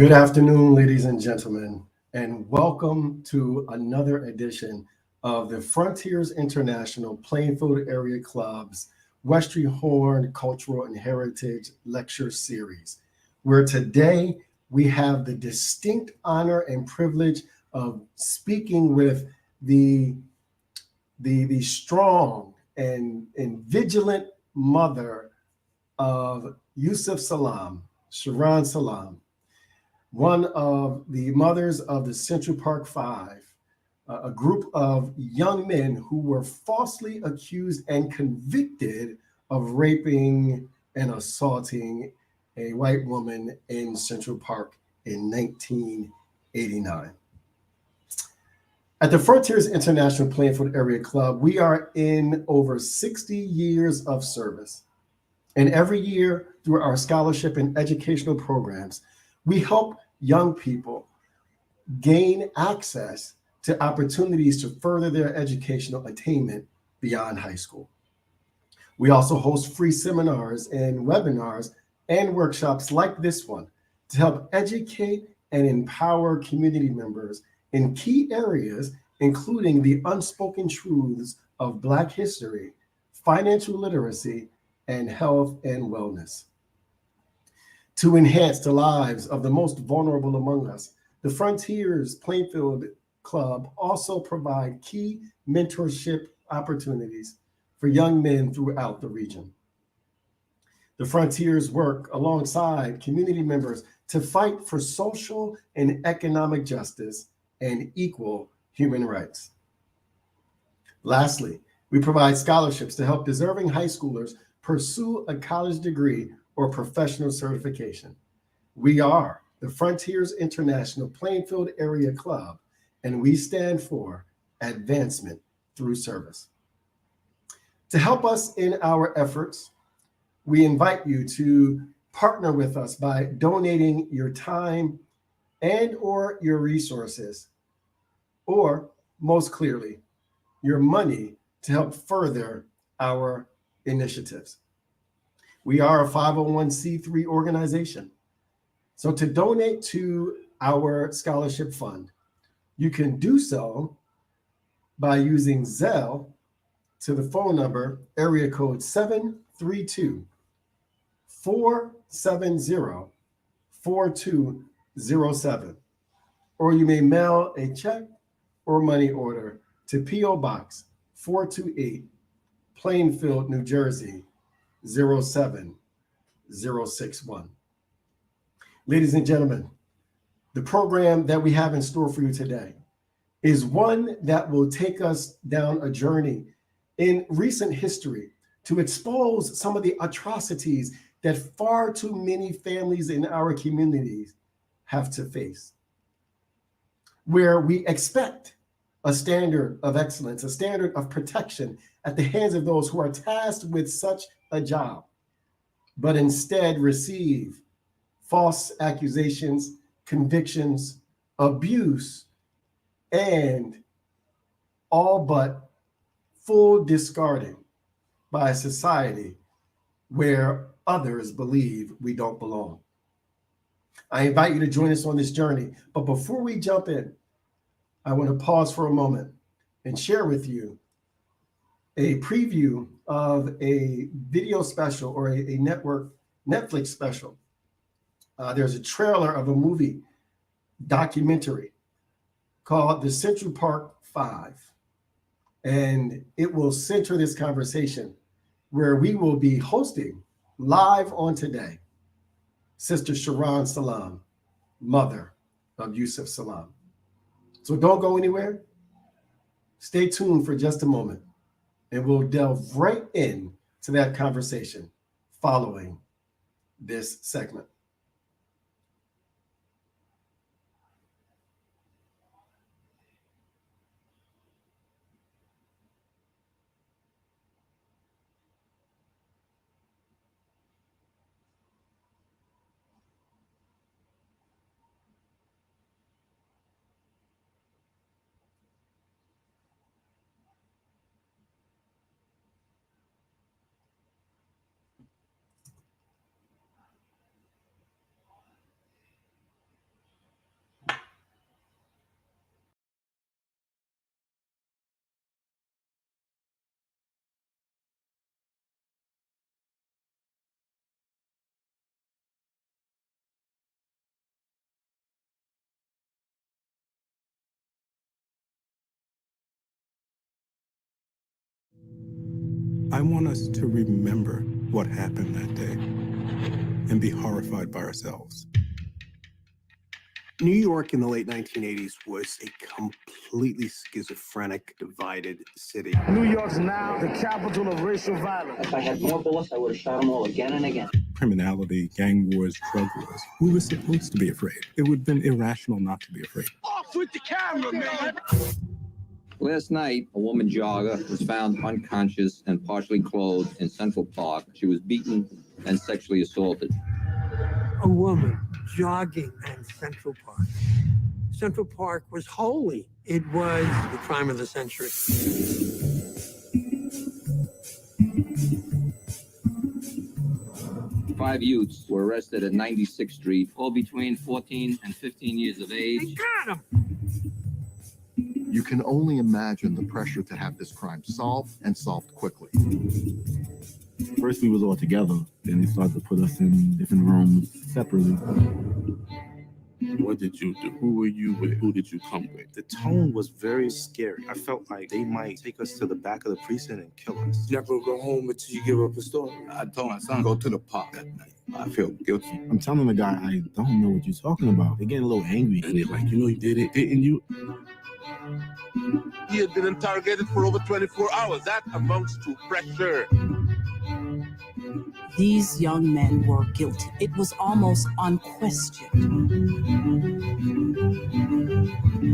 Good afternoon, ladies and gentlemen, and welcome to another edition of the Frontiers International Plainfield Area Club's Westry Horne Cultural and Heritage Lecture Series, where today we have the distinct honor and privilege of speaking with the strong and vigilant mother of Yusef Salaam, Sharonne Salaam, one of the mothers of the Central Park Five, a group of young men who were falsely accused and convicted of raping and assaulting a white woman in Central Park in 1989. At the Frontiers International Plainfield Area Club, we are in over 60 years of service. And every year, through our scholarship and educational programs, we help young people gain access to opportunities to further their educational attainment beyond high school. We also host free seminars and webinars and workshops like this one to help educate and empower community members in key areas, including the unspoken truths of Black history, financial literacy, and health and wellness. To enhance the lives of the most vulnerable among us, the Frontiers Plainfield Club also provide key mentorship opportunities for young men throughout the region. The Frontiers work alongside community members to fight for social and economic justice and equal human rights. Lastly, we provide scholarships to help deserving high schoolers pursue a college degree or professional certification. We are the Frontiers International Plainfield Area Club, and we stand for advancement through service. To help us in our efforts, we invite you to partner with us by donating your time and or your resources, or most clearly, your money to help further our initiatives. We are a 501c3 organization. So to donate to our scholarship fund, you can do so by using Zelle to the phone number area code 732-470-4207. Or you may mail a check or money order to P.O. Box 428, Plainfield, New Jersey, 07061. Ladies and gentlemen, the program that we have in store for you today is one that will take us down a journey in recent history to expose some of the atrocities that far too many families in our communities have to face, where we expect a standard of excellence, a standard of protection at the hands of those who are tasked with such a job, but instead receive false accusations, convictions, abuse, and all but full discarding by a society where others believe we don't belong. I invite you to join us on this journey, but before we jump in, I want to pause for a moment and share with you a preview of a video special or a Netflix special. There's a trailer of a movie documentary called The Central Park Five, and it will center this conversation where we will be hosting live on today Sister Sharonne Salaam, mother of Yusef Salaam. So don't go anywhere. Stay tuned for just a moment, and we'll delve right in to that conversation following this segment. I want us to remember what happened that day and be horrified by ourselves. New York in the late 1980s was a completely schizophrenic, divided city. New York's now the capital of racial violence. If I had more bullets, I would have shot them all again and again. Criminality, gang wars, drug wars. We were supposed to be afraid. It would have been irrational not to be afraid. Off with the camera, man! Last night, a woman jogger was found unconscious and partially clothed in Central Park. She was beaten and sexually assaulted. A woman jogging in Central Park. Central Park was holy. It was the crime of the century. 5 youths were arrested at 96th Street, all between 14 and 15 years of age. They got him! You can only imagine the pressure to have this crime solved and solved quickly. First we was all together, then they started to put us in different rooms separately. What did you do? Who were you with? Who did you come with? The tone was very scary. I felt like they might take us to the back of the precinct and kill us. Never go home until you give up a story. I told my son, go to the park that night. I feel guilty. I'm telling the guy, I don't know what you're talking about. They're getting a little angry. And they're like, you know you did it, didn't you? He had been interrogated for over 24 hours. That amounts to pressure. These young men were guilty. It was almost unquestioned.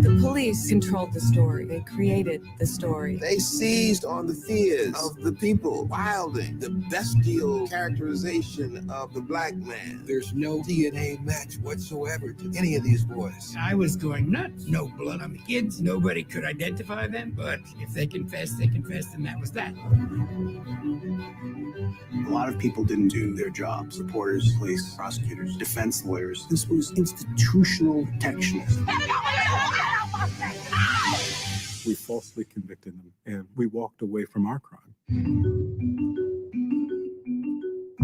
The police controlled the story. They created the story. They seized on the fears of the people, wilding the bestial characterization of the black man. There's no DNA match whatsoever to any of these boys. I was going nuts. No blood on the kids. Nobody could identify them. But if they confessed, and that was that. A lot of people didn't do their jobs. Reporters, police, prosecutors, defense lawyers. This was institutional protectionism. We falsely convicted them, and we walked away from our crime.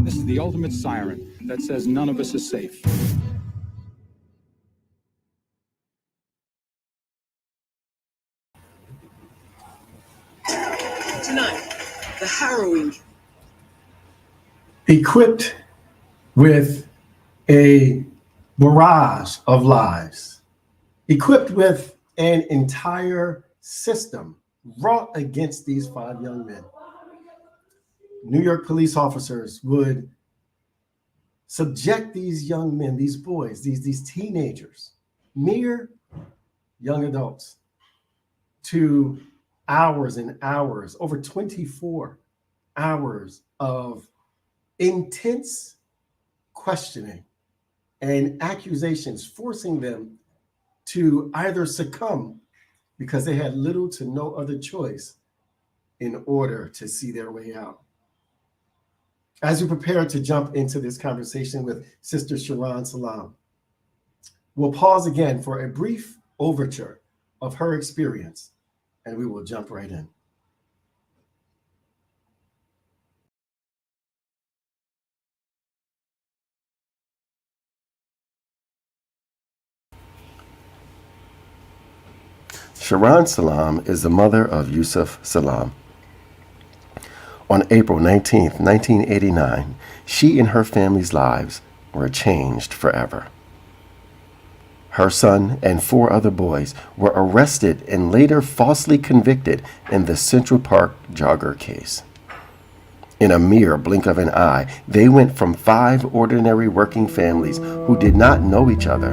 This is the ultimate siren that says none of us is safe. Tonight, the harrowing. Equipped with a barrage of lies, equipped with an entire system wrought against these 5 young men, New York police officers would subject these young men, these boys, these teenagers, mere young adults, to hours and hours, over 24 hours of intense questioning and accusations, forcing them to either succumb because they had little to no other choice in order to see their way out. As we prepare to jump into this conversation with Sister Sharonne Salaam, we'll pause again for a brief overture of her experience, and we will jump right in. Sharonne Salaam is the mother of Yusef Salaam. On April 19, 1989, she and her family's lives were changed forever. Her son and 4 other boys were arrested and later falsely convicted in the Central Park jogger case. In a mere blink of an eye, they went from 5 ordinary working families who did not know each other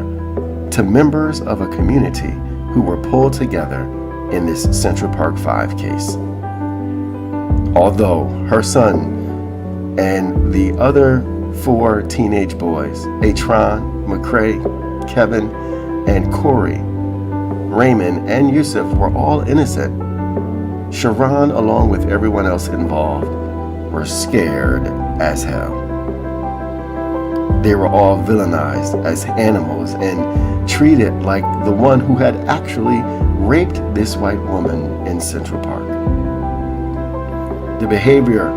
to members of a community who were pulled together in this Central Park 5 case. Although her son and the other 4 teenage boys, Atron, McCrae, Kevin, and Corey, Raymond, and Yusef were all innocent, Sharonne, along with everyone else involved, were scared as hell. They were all villainized as animals and treated like the one who had actually raped this white woman in Central Park. The behavior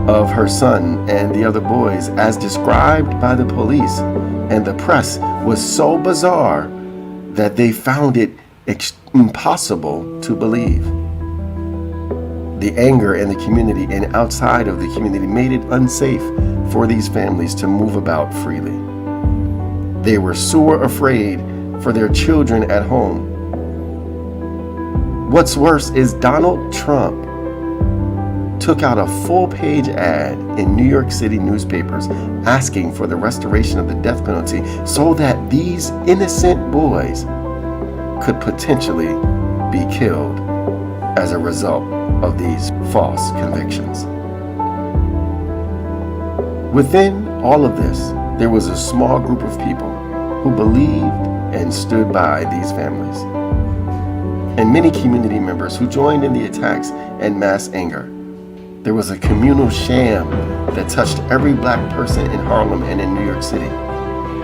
of her son and the other boys, as described by the police and the press, was so bizarre that they found it impossible to believe. The anger in the community and outside of the community made it unsafe for these families to move about freely. They were sore afraid for their children at home. What's worse is Donald Trump took out a full-page ad in New York City newspapers asking for the restoration of the death penalty so that these innocent boys could potentially be killed as a result of these false convictions. Within all of this, there was a small group of people who believed and stood by these families, and many community members who joined in the attacks and mass anger. There was a communal sham that touched every black person in Harlem and in New York City.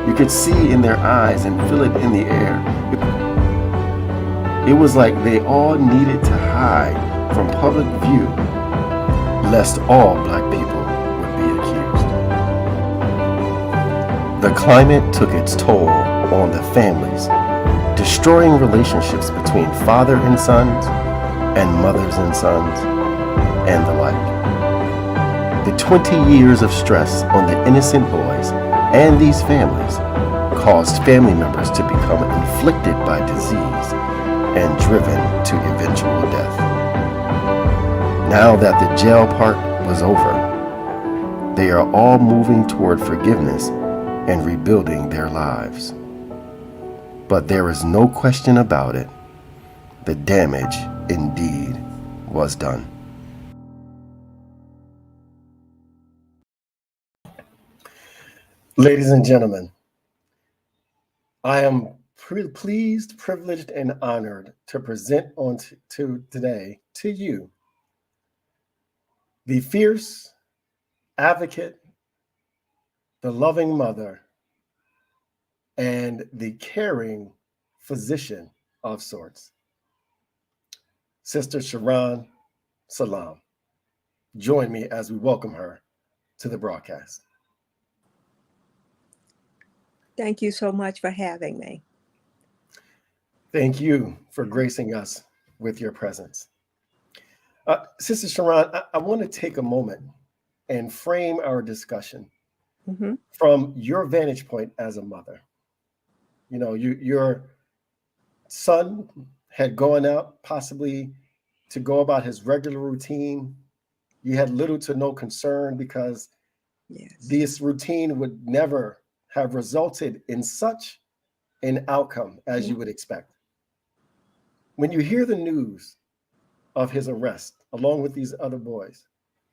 You could see in their eyes and feel it in the air. It was like they all needed to hide from public view, lest all black people would be accused. The climate took its toll on the families, destroying relationships between father and sons, and mothers and sons, and the like. The 20 years of stress on the innocent boys and these families caused family members to become inflicted by disease and driven to eventual death. Now that the jail part was over, they are all moving toward forgiveness and rebuilding their lives. But there is no question about it, the damage indeed was done. Ladies and gentlemen, I am pleased, privileged, and honored to present today to you the fierce advocate, the loving mother, and the caring physician of sorts, Sister Sharonne Salaam. Join me as we welcome her to the broadcast. Thank you so much for having me. Thank you for gracing us with your presence. Sister Sharonne, I want to take a moment and frame our discussion from your vantage point as a mother. You know, your son had gone out possibly to go about his regular routine. You had little to no concern because this routine would never have resulted in such an outcome as you would expect. When you hear the news of his arrest, along with these other boys,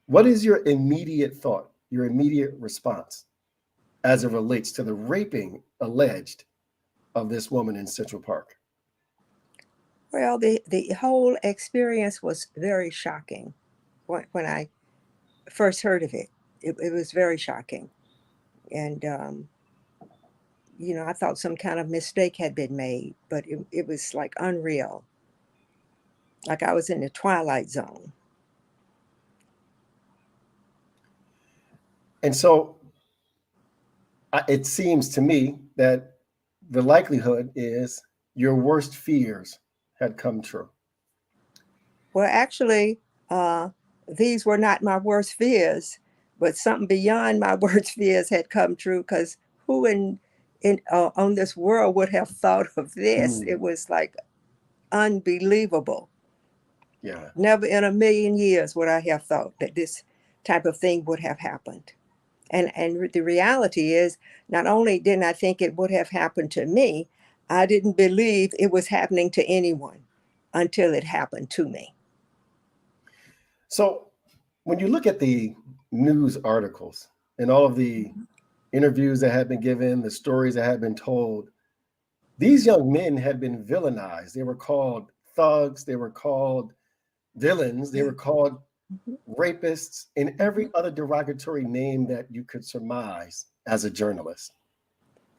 what is your immediate thought, your immediate response as it relates to the raping alleged of this woman in Central Park? Well, the whole experience was very shocking. When I first heard of it, it was very shocking. And, you know, I thought some kind of mistake had been made, but it was like unreal. Like I was in the twilight zone. And so it seems to me that the likelihood is your worst fears had come true. Well, actually, these were not my worst fears, but something beyond my worst fears had come true, because who on this world would have thought of this? It was like unbelievable. Yeah. Never in a million years would I have thought that this type of thing would have happened. And the reality is, not only didn't I think it would have happened to me, I didn't believe it was happening to anyone until it happened to me. So when you look at the news articles and all of the interviews that had been given, the stories that had been told, these young men had been villainized. They were called thugs. They were called villains. They were called rapists, and every other derogatory name that you could surmise as a journalist.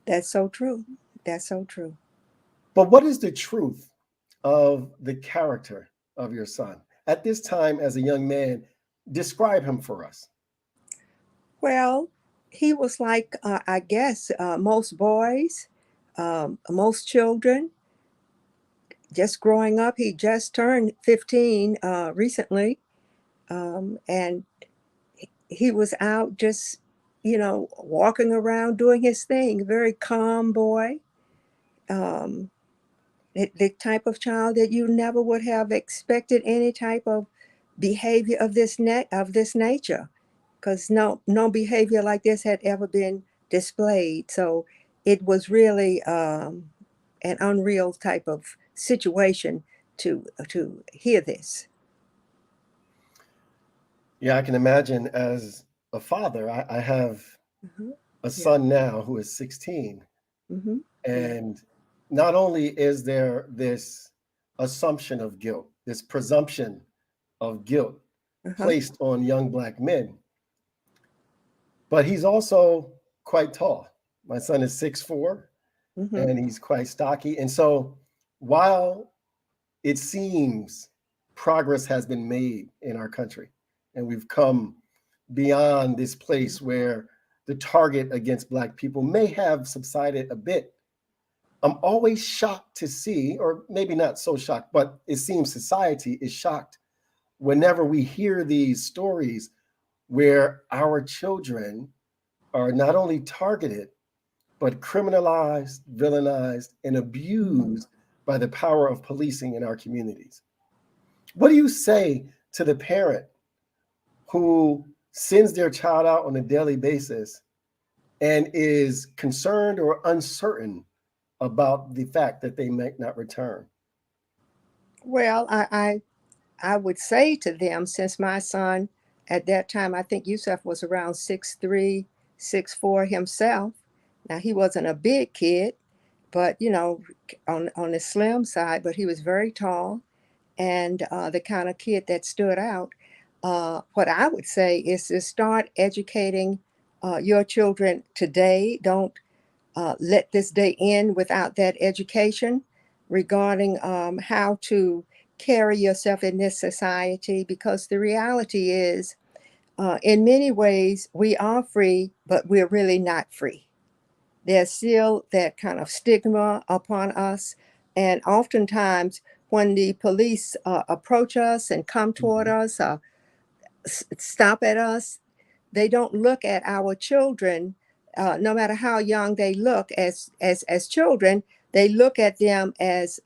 That's so true. That's so true. But what is the truth of the character of your son? At this time, as a young man, describe him for us. Well, he was like, I guess, most boys, most children. Just growing up, he just turned 15 recently. And he was out just, walking around doing his thing, very calm boy. The type of child that you never would have expected any type of behavior of this nature, because no behavior like this had ever been displayed. So it was really an unreal type of situation to hear this. Yeah, I can imagine as a father. I have a son now who is 16. Mm-hmm. And not only is there this assumption of guilt, this presumption of guilt placed on young Black men, but he's also quite tall. My son is 6'4", and he's quite stocky. And so while it seems progress has been made in our country, and we've come beyond this place where the target against Black people may have subsided a bit, I'm always shocked to see, or maybe not so shocked, but it seems society is shocked whenever we hear these stories where our children are not only targeted, but criminalized, villainized, and abused by the power of policing in our communities. What do you say to the parent who sends their child out on a daily basis and is concerned or uncertain about the fact that they might not return? Well, I would say to them, since my son at that time, I think Yusef was around 6'3", 6'4" himself. Now he wasn't a big kid, but on the slim side, but he was very tall and the kind of kid that stood out. What I would say is to start educating your children today. Don't let this day end without that education regarding how to carry yourself in this society, because the reality is, in many ways, we are free, but we're really not free. There's still that kind of stigma upon us. And oftentimes, when the police approach us and come toward us, stop at us, they don't look at our children, no matter how young they look, as children. They look at them as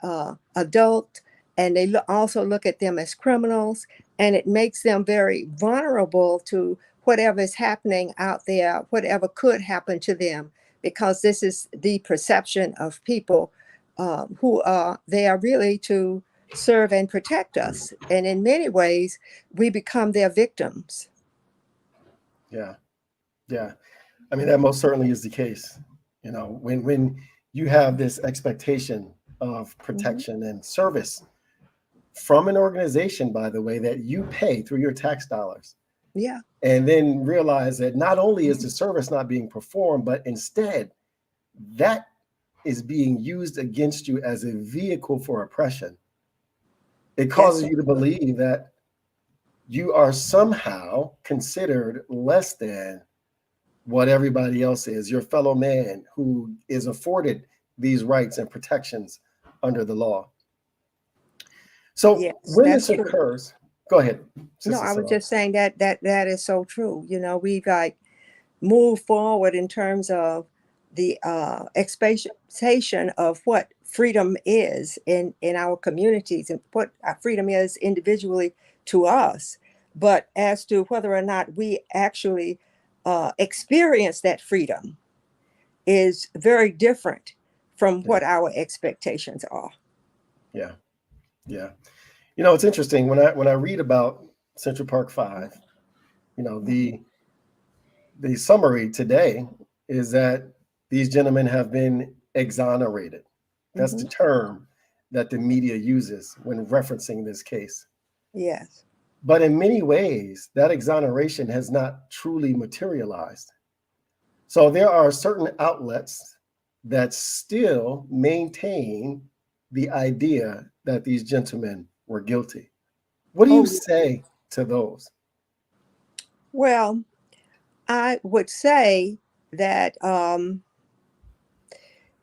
adult, and they also look at them as criminals, and it makes them very vulnerable to whatever is happening out there, whatever could happen to them, because this is the perception of people who are really to serve and protect us. And in many ways, we become their victims. Yeah. I mean, that most certainly is the case. When you have this expectation of protection and service from an organization, by the way, that you pay through your tax dollars. Yeah. And then realize that not only is the service not being performed, but instead that is being used against you as a vehicle for oppression. It causes you to believe that you are somehow considered less than what everybody else is, your fellow man who is afforded these rights and protections under the law. So when this occurs, go ahead. No, I was just saying that is so true. We've moved forward in terms of the expectation of what freedom is in our communities and what freedom is individually to us. But as to whether or not we actually experience that freedom is very different from what our expectations are. Yeah. It's interesting when I read about Central Park 5, the summary today is that these gentlemen have been exonerated. That's the term that the media uses when referencing this case. Yes. But in many ways, that exoneration has not truly materialized. So there are certain outlets that still maintain the idea that these gentlemen were guilty. What do you say to those? Well, I would say that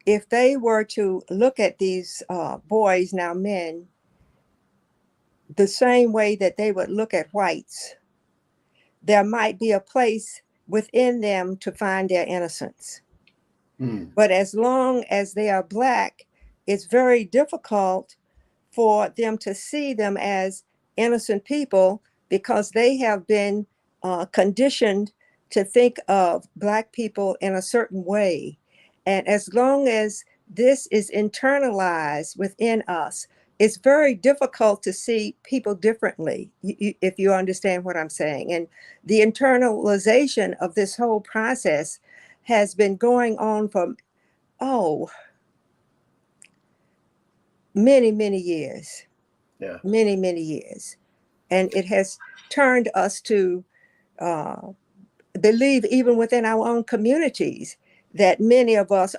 if they were to look at these boys, now men, the same way that they would look at whites, there might be a place within them to find their innocence. But as long as they are Black, it's very difficult for them to see them as innocent people because they have been conditioned to think of Black people in a certain way. And as long as this is internalized within us, it's very difficult to see people differently, if you understand what I'm saying. And the internalization of this whole process has been going on for, many, many years. Yeah. Many, many years. And it has turned us to believe, even within our own communities, that many of us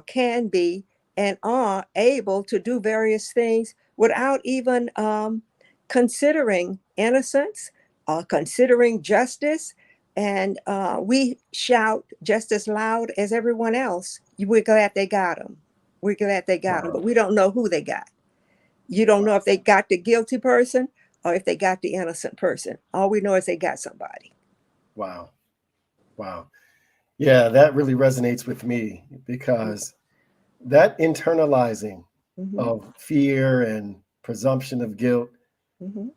can be and are able to do various things without even considering innocence or considering justice. And we shout just as loud as everyone else, we're glad they got them. We're glad they got them, but we don't know who they got. You don't know if they got the guilty person or if they got the innocent person. All we know is they got somebody. Wow. Wow. Yeah, that really resonates with me because that internalizing of fear and presumption of guilt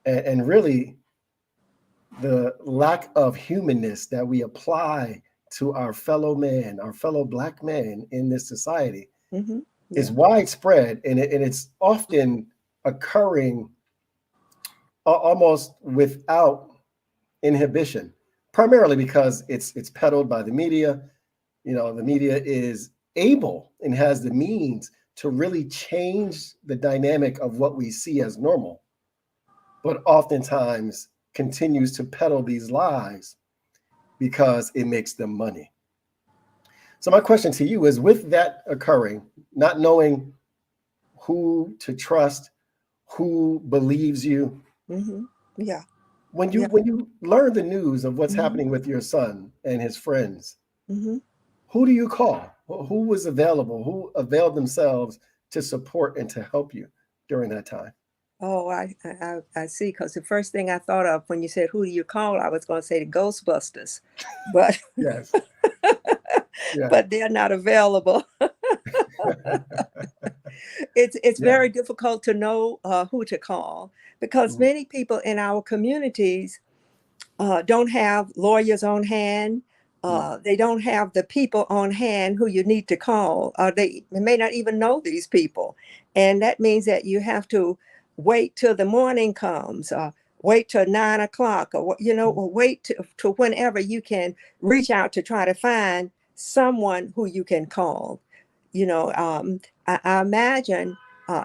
and really the lack of humanness that we apply to our fellow man, our fellow Black man in this society is widespread, and it's often occurring almost without inhibition, primarily because it's peddled by the media. You know, the media is able and has the means to really change the dynamic of what we see as normal, but oftentimes continues to peddle these lies because it makes them money. So my question to you is, with that occurring, not knowing who to trust, who believes you, Yeah. when you learn the news of what's happening with your son and his friends, who do you call? Who was available? Who availed themselves to support and to help you during that time? Oh, I see. Because the first thing I thought of when you said, who do you call? I was going to say the Ghostbusters, but yes, yeah. But they're not available. It's very difficult to know who to call because many people in our communities don't have lawyers on hand. They don't have the people on hand who you need to call. They may not even know these people. And that means that you have to wait till the morning comes, wait till 9 o'clock, or wait to whenever you can reach out to try to find someone who you can call. I imagine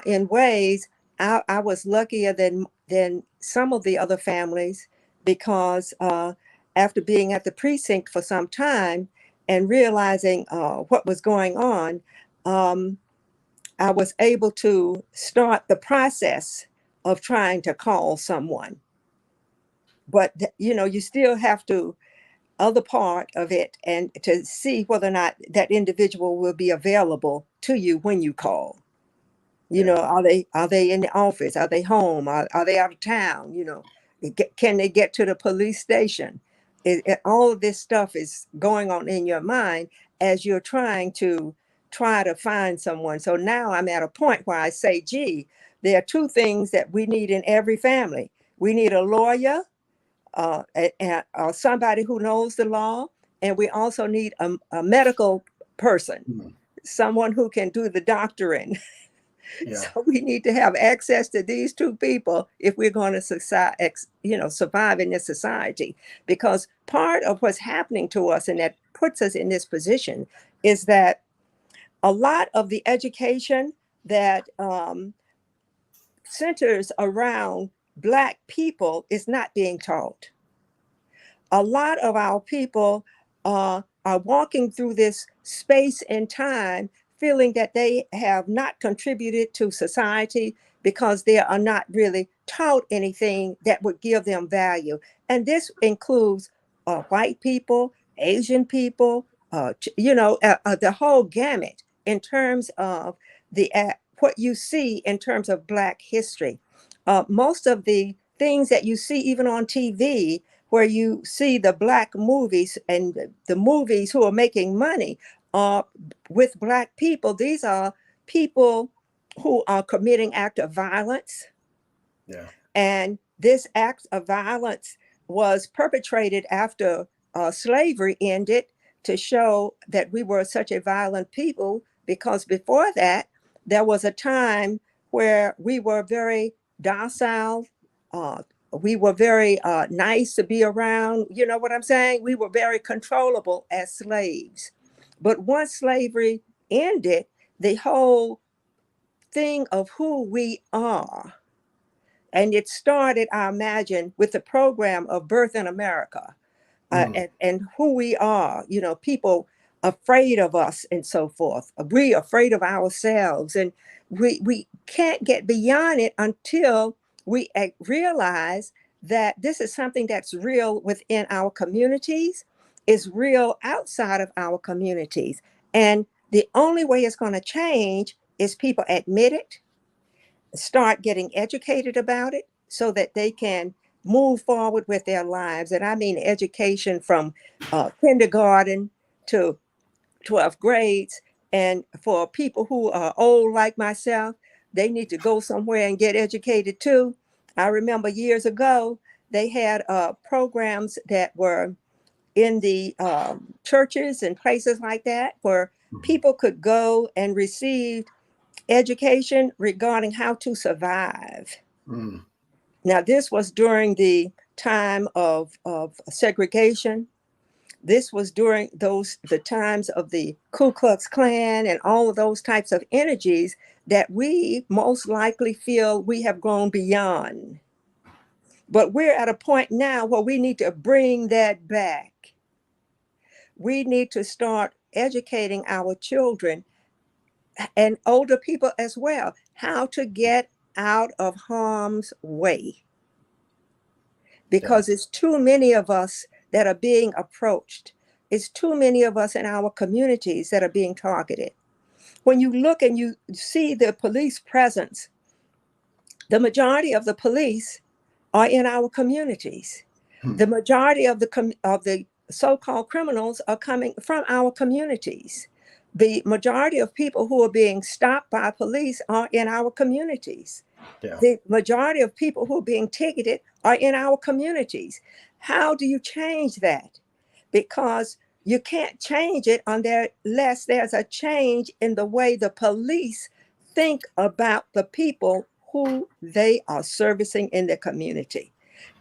in ways I was luckier than some of the other families because after being at the precinct for some time and realizing what was going on, I was able to start the process of trying to call someone. But, you still have to, other part of it, and to see whether or not that individual will be available to you when you call. Are they in the office? Are they home? Are they out of town? Can they get to the police station? All of this stuff is going on in your mind as you're trying to find someone. So now I'm at a point where I say, gee, there are two things that we need in every family. We need a lawyer, somebody who knows the law, and we also need a medical person, someone who can do the doctoring. Yeah. So we need to have access to these two people if we're going to survive in this society. Because part of what's happening to us, and that puts us in this position, is that a lot of the education that centers around Black people is not being taught. A lot of our people are walking through this space and time feeling that they have not contributed to society because they are not really taught anything that would give them value. And this includes white people, Asian people, the whole gamut in terms of what you see in terms of Black history. most of the things that you see even on TV, where you see the Black movies and the movies who are making money with Black people, these are people who are committing act of violence. Yeah. And this act of violence was perpetrated after slavery ended, to show that we were such a violent people, because before that, there was a time where we were very docile. We were very nice to be around. You know what I'm saying? We were very controllable as slaves. But once slavery ended, the whole thing of who we are, and it started, I imagine, with the program of Birth in America, and who we are, you know, people afraid of us and so forth. We afraid of ourselves. And we can't get beyond it until we realize that this is something that's real within our communities, is real outside of our communities. And the only way it's going to change is people admit it, start getting educated about it, so that they can move forward with their lives. And I mean education from kindergarten to 12th grades. And for people who are old like myself, they need to go somewhere and get educated too. I remember years ago, they had programs that were in the churches and places like that, where people could go and receive education regarding how to survive. Now, this was during the time of segregation. This was during the times of the Ku Klux Klan and all of those types of energies that we most likely feel we have grown beyond. But we're at a point now where we need to bring that back. We need to start educating our children and older people as well, how to get out of harm's way. Because it's too many of us that are being approached. It's too many of us in our communities that are being targeted. When you look and you see the police presence, the majority of the police are in our communities. The majority of the so-called criminals are coming from our communities. The majority of people who are being stopped by police are in our communities. Yeah. The majority of people who are being ticketed are in our communities. How do you change that? Because you can't change it unless there's a change in the way the police think about the people who they are servicing in their community.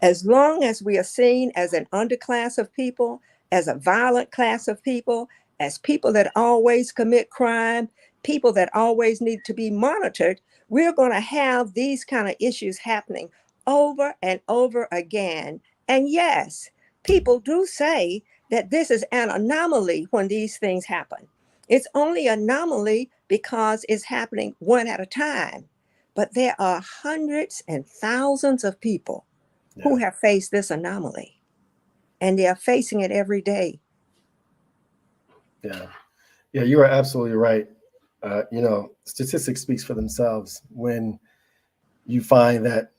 As long as we are seen as an underclass of people, as a violent class of people, as people that always commit crime, people that always need to be monitored, we're going to have these kind of issues happening over and over again. And yes, people do say that this is an anomaly when these things happen. It's only an anomaly because it's happening one at a time. But there are hundreds and thousands of people who have faced this anomaly, and they are facing it every day. Yeah, you are absolutely right. You know, statistics speaks for themselves. When you find that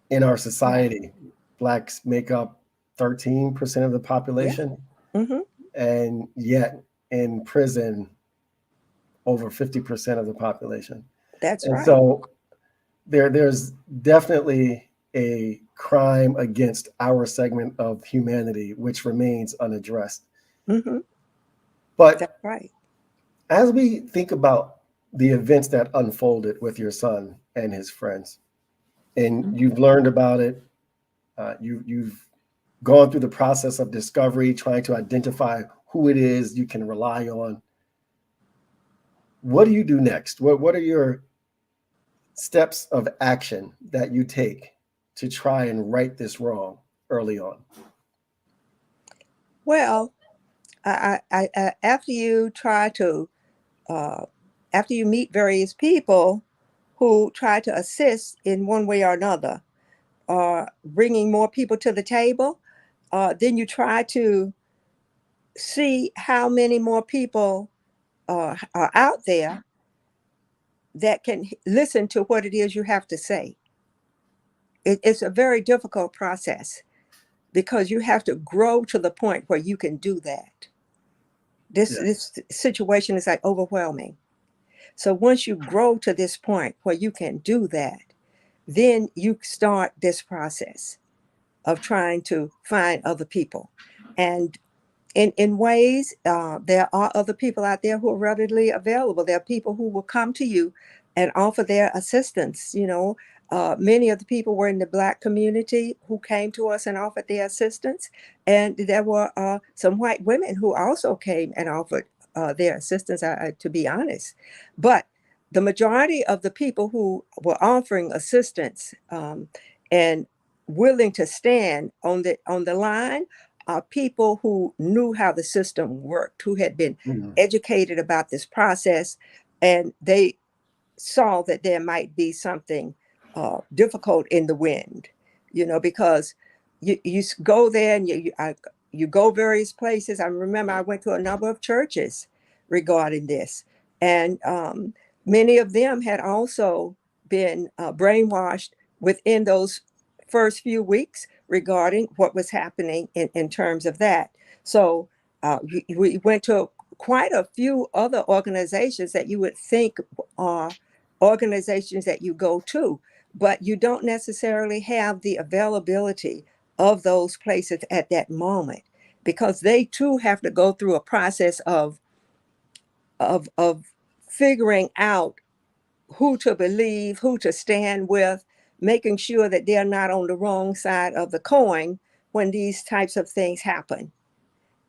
in our society, Blacks make up 13% of the population, and yet in prison, over 50% of the population. That's right. So there's definitely a crime against our segment of humanity, which remains unaddressed. But that's right. As we think about the events that unfolded with your son and his friends, and you've learned about it, you've gone through the process of discovery, trying to identify who it is you can rely on. What do you do next? What are your steps of action that you take to try and right this wrong early on? Well, after you try to, after you meet various people who try to assist in one way or another, bringing more people to the table, then you try to see how many more people are out there that can listen to what it is you have to say. it's a very difficult process because you have to grow to the point where you can do that. This situation is like overwhelming. So once you grow to this point where you can do that, then you start this process of trying to find other people. And in ways, there are other people out there who are readily available. There are people who will come to you and offer their assistance. Many of the people were in the Black community who came to us and offered their assistance. And there were some white women who also came and offered their assistance, to be honest. But the majority of the people who were offering assistance and willing to stand on the line are people who knew how the system worked, who had been educated about this process, and they saw that there might be something difficult in the wind, because you go there and you go various places. I remember I went to a number of churches regarding this, and many of them had also been brainwashed within those first few weeks regarding what was happening in terms of that. So we went to quite a few other organizations that you would think are organizations that you go to, but you don't necessarily have the availability of those places at that moment, because they too have to go through a process of figuring out who to believe, who to stand with, making sure that they're not on the wrong side of the coin when these types of things happen.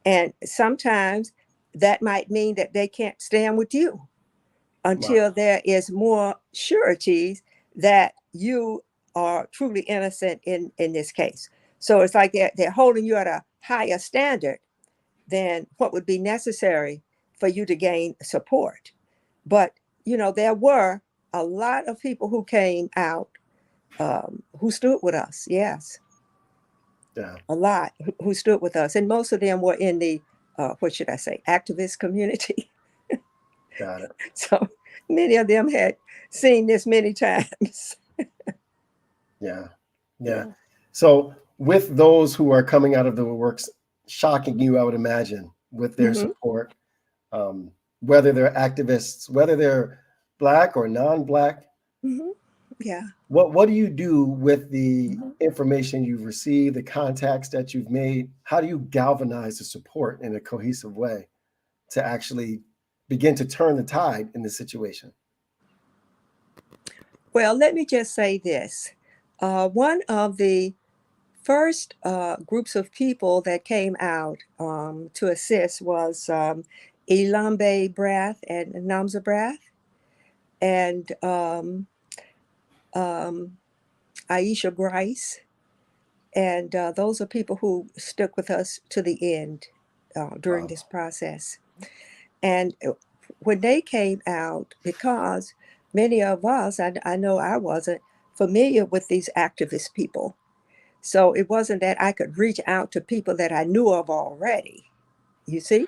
And sometimes that might mean that they can't stand with you until there is more sureties that you are truly innocent in this case. So it's like they're holding you at a higher standard than what would be necessary for you to gain support. But, there were a lot of people who came out who stood with us. Yes. Yeah. A lot who stood with us. And most of them were in the, activist community. Got it. So many of them had seen this many times. Yeah. So with those who are coming out of the works, shocking you, I would imagine, with their support, whether they're activists, whether they're Black or non-Black. Yeah. What do you do with the information you've received, the contacts that you've made? How do you galvanize the support in a cohesive way to actually begin to turn the tide in the situation? Well, let me just say this. One of the first groups of people that came out to assist was Elambe Brath and Namza Brath and Aisha Grice. And those are people who stuck with us to the end during this process. And when they came out, because many of us, I know I wasn't familiar with these activist people. So it wasn't that I could reach out to people that I knew of already, you see?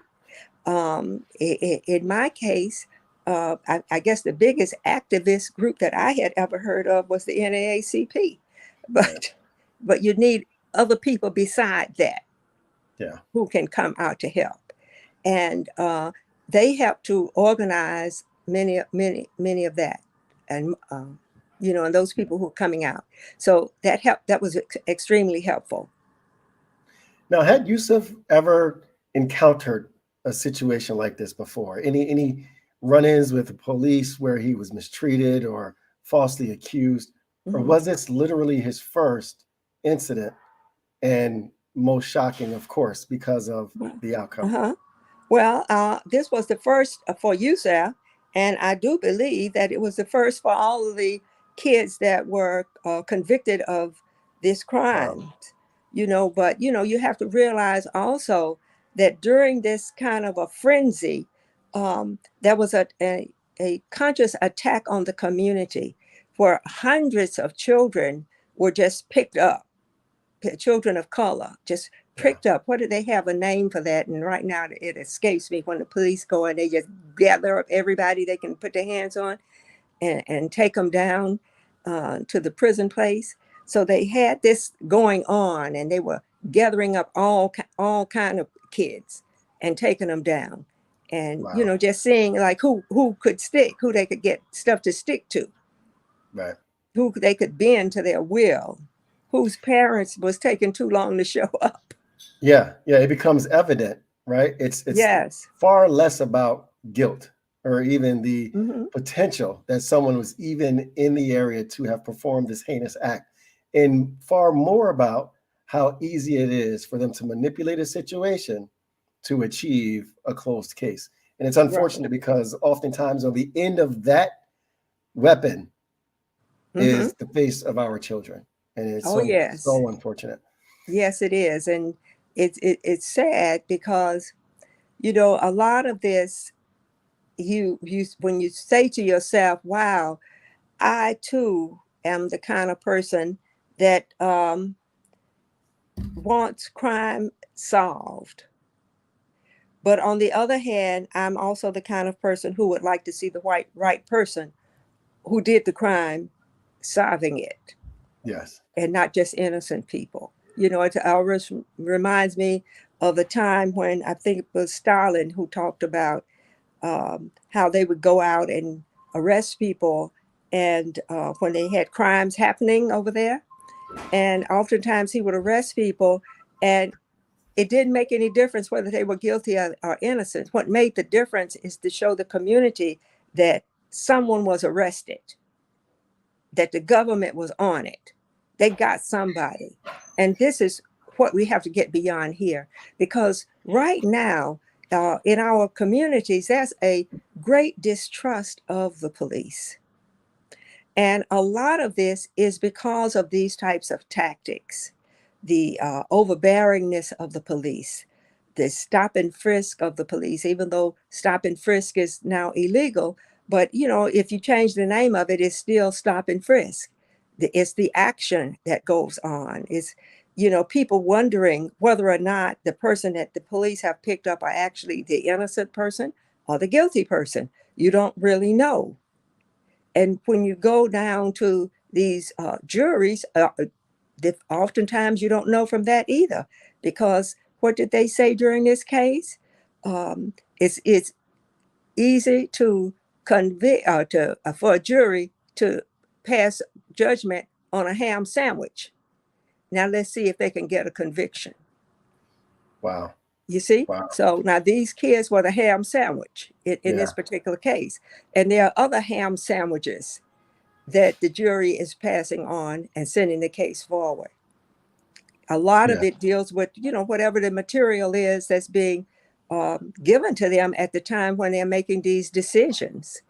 In my case, I guess the biggest activist group that I had ever heard of was the NAACP. But you need other people beside that who can come out to help. And they helped to organize many of that. And and those people who are coming out. So that helped. That was extremely helpful. Now, had Yusef ever encountered a situation like this before? Any run-ins with the police where he was mistreated or falsely accused? Or was this literally his first incident and most shocking, of course, because of the outcome? Well, this was the first for Yusef, and I do believe that it was the first for all of the kids that were convicted of this crime. But you have to realize also that during this kind of a frenzy, there was a conscious attack on the community where hundreds of children were just picked up, children of color, just picked up. What do they have a name for that? And right now it escapes me. When the police go and they just gather up everybody they can put their hands on and take them down to the prison place. So they had this going on, and they were gathering up all kind of kids and taking them down, and Wow. just seeing like who could stick, who they could get stuff to stick to, Right. who they could bend to their will, whose parents was taking too long to show up. Yeah. Yeah. It becomes evident, right? It's Yes. far less about guilt or even the Mhm. potential that someone was even in the area to have performed this heinous act, and far more about how easy it is for them to manipulate a situation to achieve a closed case. And it's Right. unfortunate because oftentimes on the end of that weapon Mhm. is the face of our children. And it's Oh yes. so unfortunate. Yes, it is. And it's sad because, a lot of this, you when you say to yourself, wow, I too am the kind of person that wants crime solved. But on the other hand, I'm also the kind of person who would like to see the right person who did the crime solving it, Yes. and not just innocent people. It always reminds me of the time when I think it was Stalin who talked about how they would go out and arrest people, and when they had crimes happening over there, and oftentimes he would arrest people, and it didn't make any difference whether they were guilty or innocent. What made the difference is to show the community that someone was arrested, that the government was on it. They got somebody. And this is what we have to get beyond here, because right now in our communities, there's a great distrust of the police. And a lot of this is because of these types of tactics, the overbearingness of the police, the stop and frisk of the police, even though stop and frisk is now illegal. But, if you change the name of it, it's still stop and frisk. It's the action that goes on. It's, people wondering whether or not the person that the police have picked up are actually the innocent person or the guilty person. You don't really know. And when you go down to these juries, oftentimes you don't know from that either, because what did they say during this case? It's easy to convict for a jury to pass judgment on a ham sandwich. Now let's see if they can get a conviction. Wow. You see? Wow. So now these kids were the ham sandwich in Yeah. this particular case. And there are other ham sandwiches that the jury is passing on and sending the case forward. A lot of Yeah. it deals with, whatever the material is that's being given to them at the time when they're making these decisions.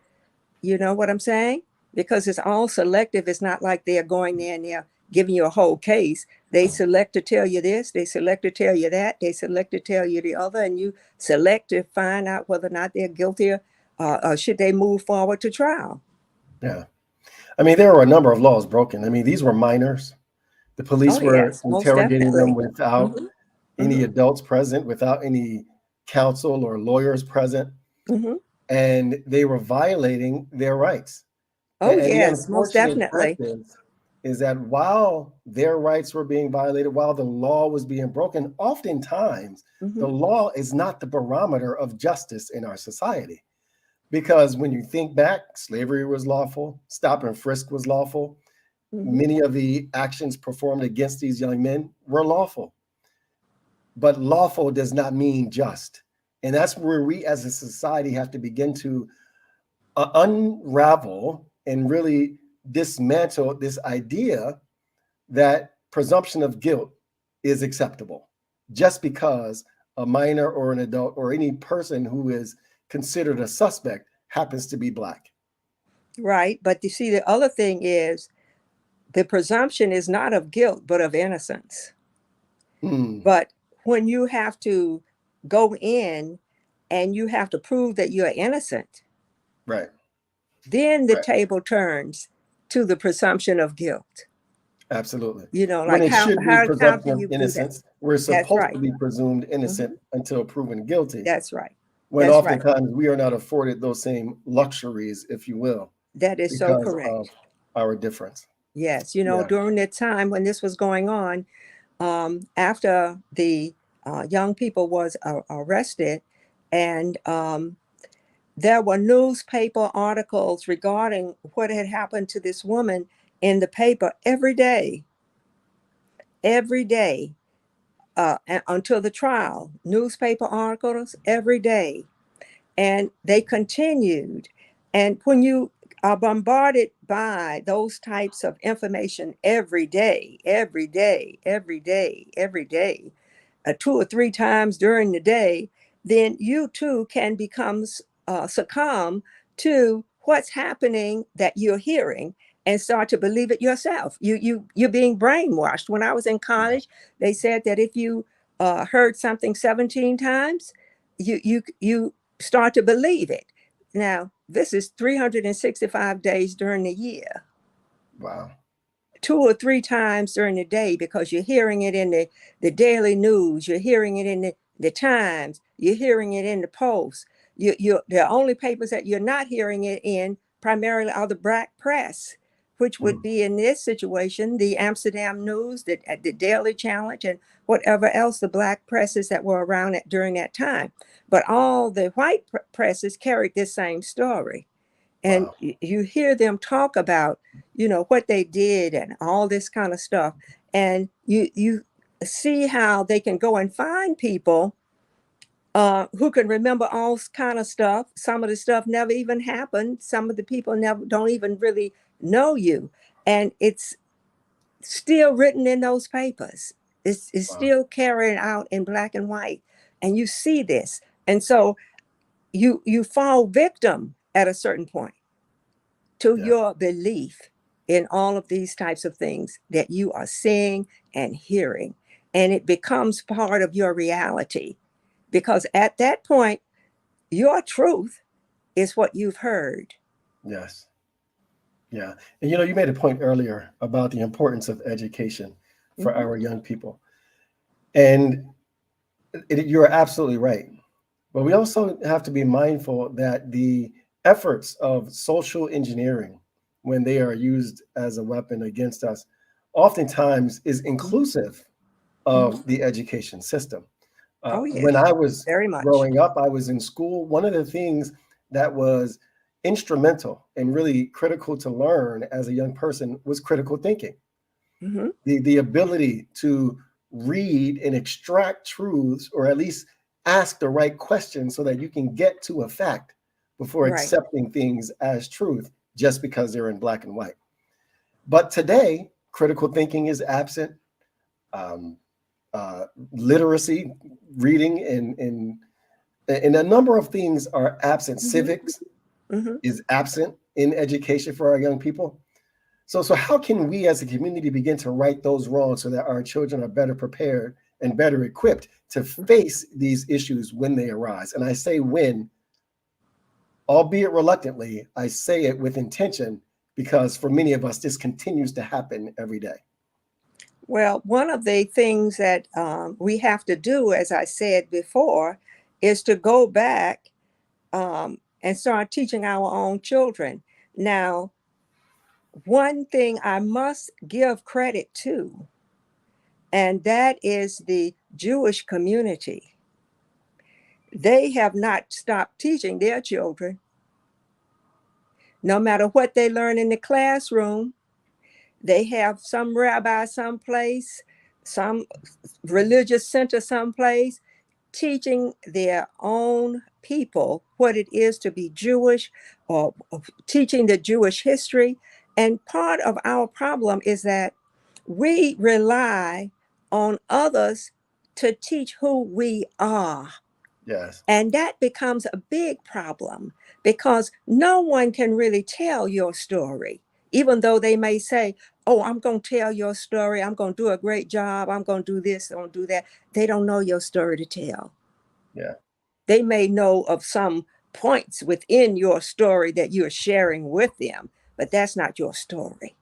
You know what I'm saying? Because it's all selective. It's not like they're going there and they're giving you a whole case. They select to tell you this, they select to tell you that, they select to tell you the other, and you select to find out whether or not they're guilty or should they move forward to trial. Yeah. I mean, there were a number of laws broken. I mean, these were minors. The police Oh, were yes, most interrogating them definitely. without Mhm. any Mhm. adults present, without any counsel or lawyers present, Mhm. and they were violating their rights. Oh, And the yes, most unfortunate definitely. fact is that while their rights were being violated, while the law was being broken, oftentimes the Mhm. law is not the barometer of justice in our society. Because when you think back, slavery was lawful, stop and frisk was lawful. Mhm. Many of the actions performed against these young men were lawful. But lawful does not mean just. And that's where we as a society have to begin to unravel and really dismantle this idea that presumption of guilt is acceptable just because a minor or an adult or any person who is considered a suspect happens to be Black. Right. But you see, the other thing is the presumption is not of guilt, but of innocence. Mm, But when you have to go in and you have to prove that you're innocent, right. then the Right. table turns to the presumption of guilt. Absolutely. When Like it how should be how do presumption you of do that? innocence. We're That's supposed to right. be presumed innocent Mhm. until proven guilty. That's right. When That's right. oftentimes we are not afforded those same luxuries, if you will, That is so because of correct. our difference. Yes. Yeah. During the time when this was going on, after the young people was arrested, and there were newspaper articles regarding what had happened to this woman in the paper every day, until the trial. Newspaper articles every day. And they continued. And when you are bombarded by those types of information every day, 2 or 3 times during the day, then you too can succumb to what's happening that you're hearing and start to believe it yourself. You're being brainwashed. When I was in college, they said that if you heard something 17 times, you start to believe it. Now, this is 365 days during the year. Wow. 2 or 3 times during the day, because you're hearing it in the daily news, you're hearing it in the Times, you're hearing it in the Post. The only papers that you're not hearing it in primarily are the black press, which would be in this situation, the Amsterdam News, the Daily Challenge, and whatever else the black presses that were around during that time. But all the white presses carried this same story. And you hear them talk about, what they did and all this kind of stuff. And you see how they can go and find people who can remember all kind of stuff. Some of the stuff never even happened. Some of the people don't even really know you. And it's still written in those papers. It's still carried out in black and white. And you see this. And so you fall victim at a certain point to your belief in all of these types of things that you are seeing and hearing. And it becomes part of your reality, because at that point, your truth is what you've heard. Yes. Yeah. And you made a point earlier about the importance of education for our young people. And you're absolutely right. But we also have to be mindful that the efforts of social engineering, when they are used as a weapon against us, oftentimes is inclusive of the education system. When I was growing up, I was in school. One of the things that was instrumental and really critical to learn as a young person was critical thinking. The ability to read and extract truths, or at least ask the right questions so that you can get to a fact before accepting things as truth just because they're in black and white. But today, critical thinking is absent. Literacy, reading, and a number of things are absent. Civics is absent in education for our young people. So how can we as a community begin to right those wrongs so that our children are better prepared and better equipped to face these issues when they arise? And I say when, albeit reluctantly, I say it with intention, because for many of us, this continues to happen every day. Well, one of the things that we have to do, as I said before, is to go back and start teaching our own children. Now, one thing I must give credit to, and that is the Jewish community. They have not stopped teaching their children. No matter what they learn in the classroom, they have some rabbi someplace, some religious center someplace, teaching their own people what it is to be Jewish, or teaching the Jewish history. And part of our problem is that we rely on others to teach who we are. Yes. And that becomes a big problem, because no one can really tell your story, even though they may say, oh, I'm going to tell your story. I'm going to do a great job. I'm going to do this, I'm going to do that. They don't know your story to tell. Yeah. They may know of some points within your story that you're sharing with them, but that's not your story.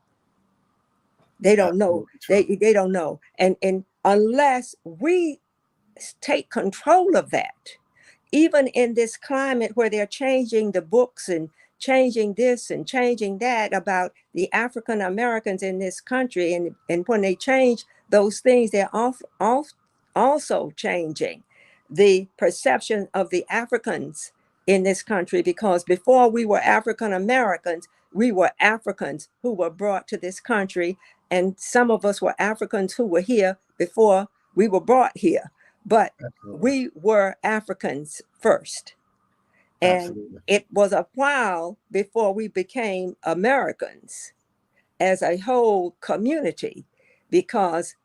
They don't know. They don't know. And unless we take control of that, even in this climate where they're changing the books and changing this and changing that about the African Americans in this country. And when they change those things, they're also changing the perception of the Africans in this country, because before we were African Americans, we were Africans who were brought to this country. And some of us were Africans who were here before we were brought here. But we were Africans first. And it was a while before we became Americans as a whole community, because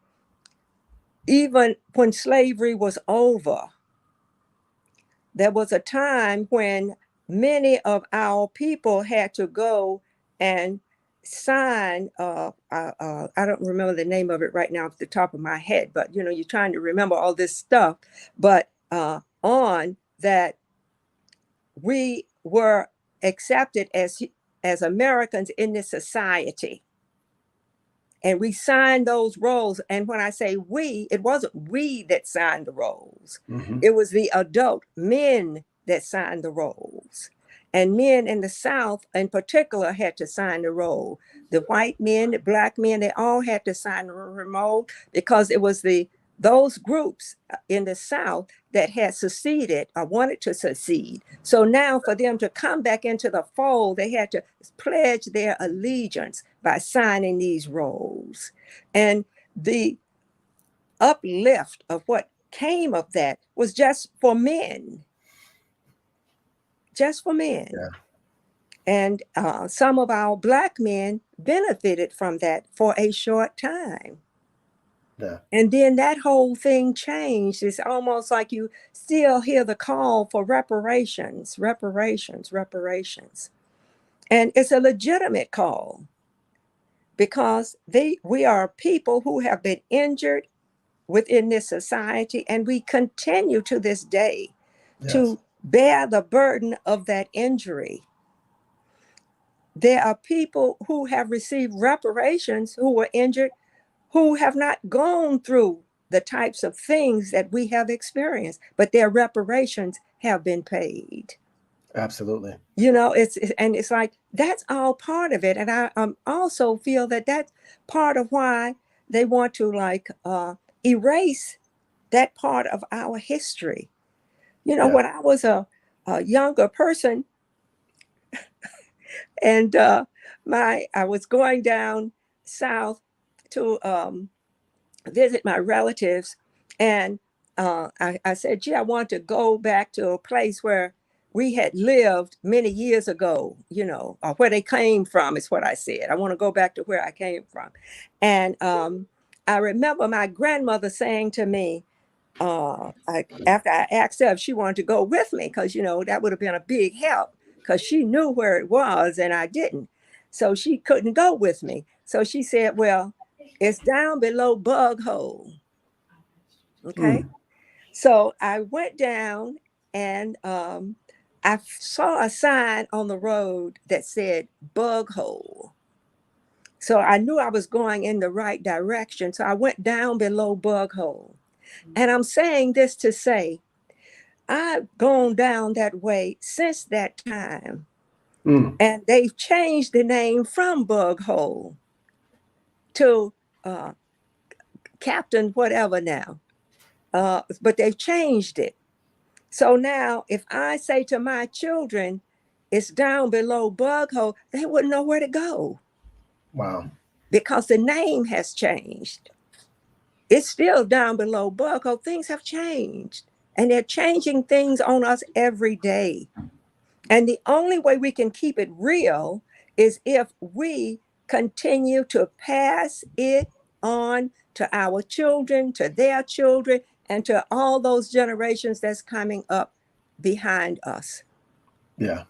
even when slavery was over, there was a time when many of our people had to go and sign, I don't remember the name of it right now off the top of my head, but you're trying to remember all this stuff, but on that we were accepted as Americans in this society. And we signed those roles. And when I say we, it wasn't we that signed the roles. Mm-hmm. It was the adult men that signed the roles. And men in the South in particular had to sign the role. The white men, the black men, they all had to sign the role, because it was those groups in the South that had seceded or wanted to secede. So now for them to come back into the fold, they had to pledge their allegiance by signing these roles. And the uplift of what came of that was just for men. Just for men. Yeah. And some of our black men benefited from that for a short time. Yeah. And then that whole thing changed. It's almost like you still hear the call for reparations. And it's a legitimate call, because we are people who have been injured within this society, and we continue to this day to bear the burden of that injury. There are people who have received reparations who were injured, who have not gone through the types of things that we have experienced, but their reparations have been paid. Absolutely. It's like, that's all part of it. And I also feel that that's part of why they want to erase that part of our history. When I was a younger person, and I was going down south to visit my relatives, and I said, gee, I want to go back to a place where we had lived many years ago, or where they came from is what I said. I want to go back to where I came from. And I remember my grandmother saying to me, after I asked her if she wanted to go with me, because, that would have been a big help, because she knew where it was and I didn't. So she couldn't go with me. So she said, well, it's down below Bug Hole. Okay. So I went down, and I saw a sign on the road that said Bug Hole. So I knew I was going in the right direction. So I went down below Bug Hole. And I'm saying this to say, I've gone down that way since that time. And they've changed the name from Bug Hole to Captain whatever now. But they've changed it. So now if I say to my children, it's down below Bug Hole, they wouldn't know where to go. Wow. Because the name has changed. It's still down below Bug Hole. Things have changed. And they're changing things on us every day. And the only way we can keep it real is if we continue to pass it on to our children, to their children, and to all those generations that's coming up behind us. Yeah.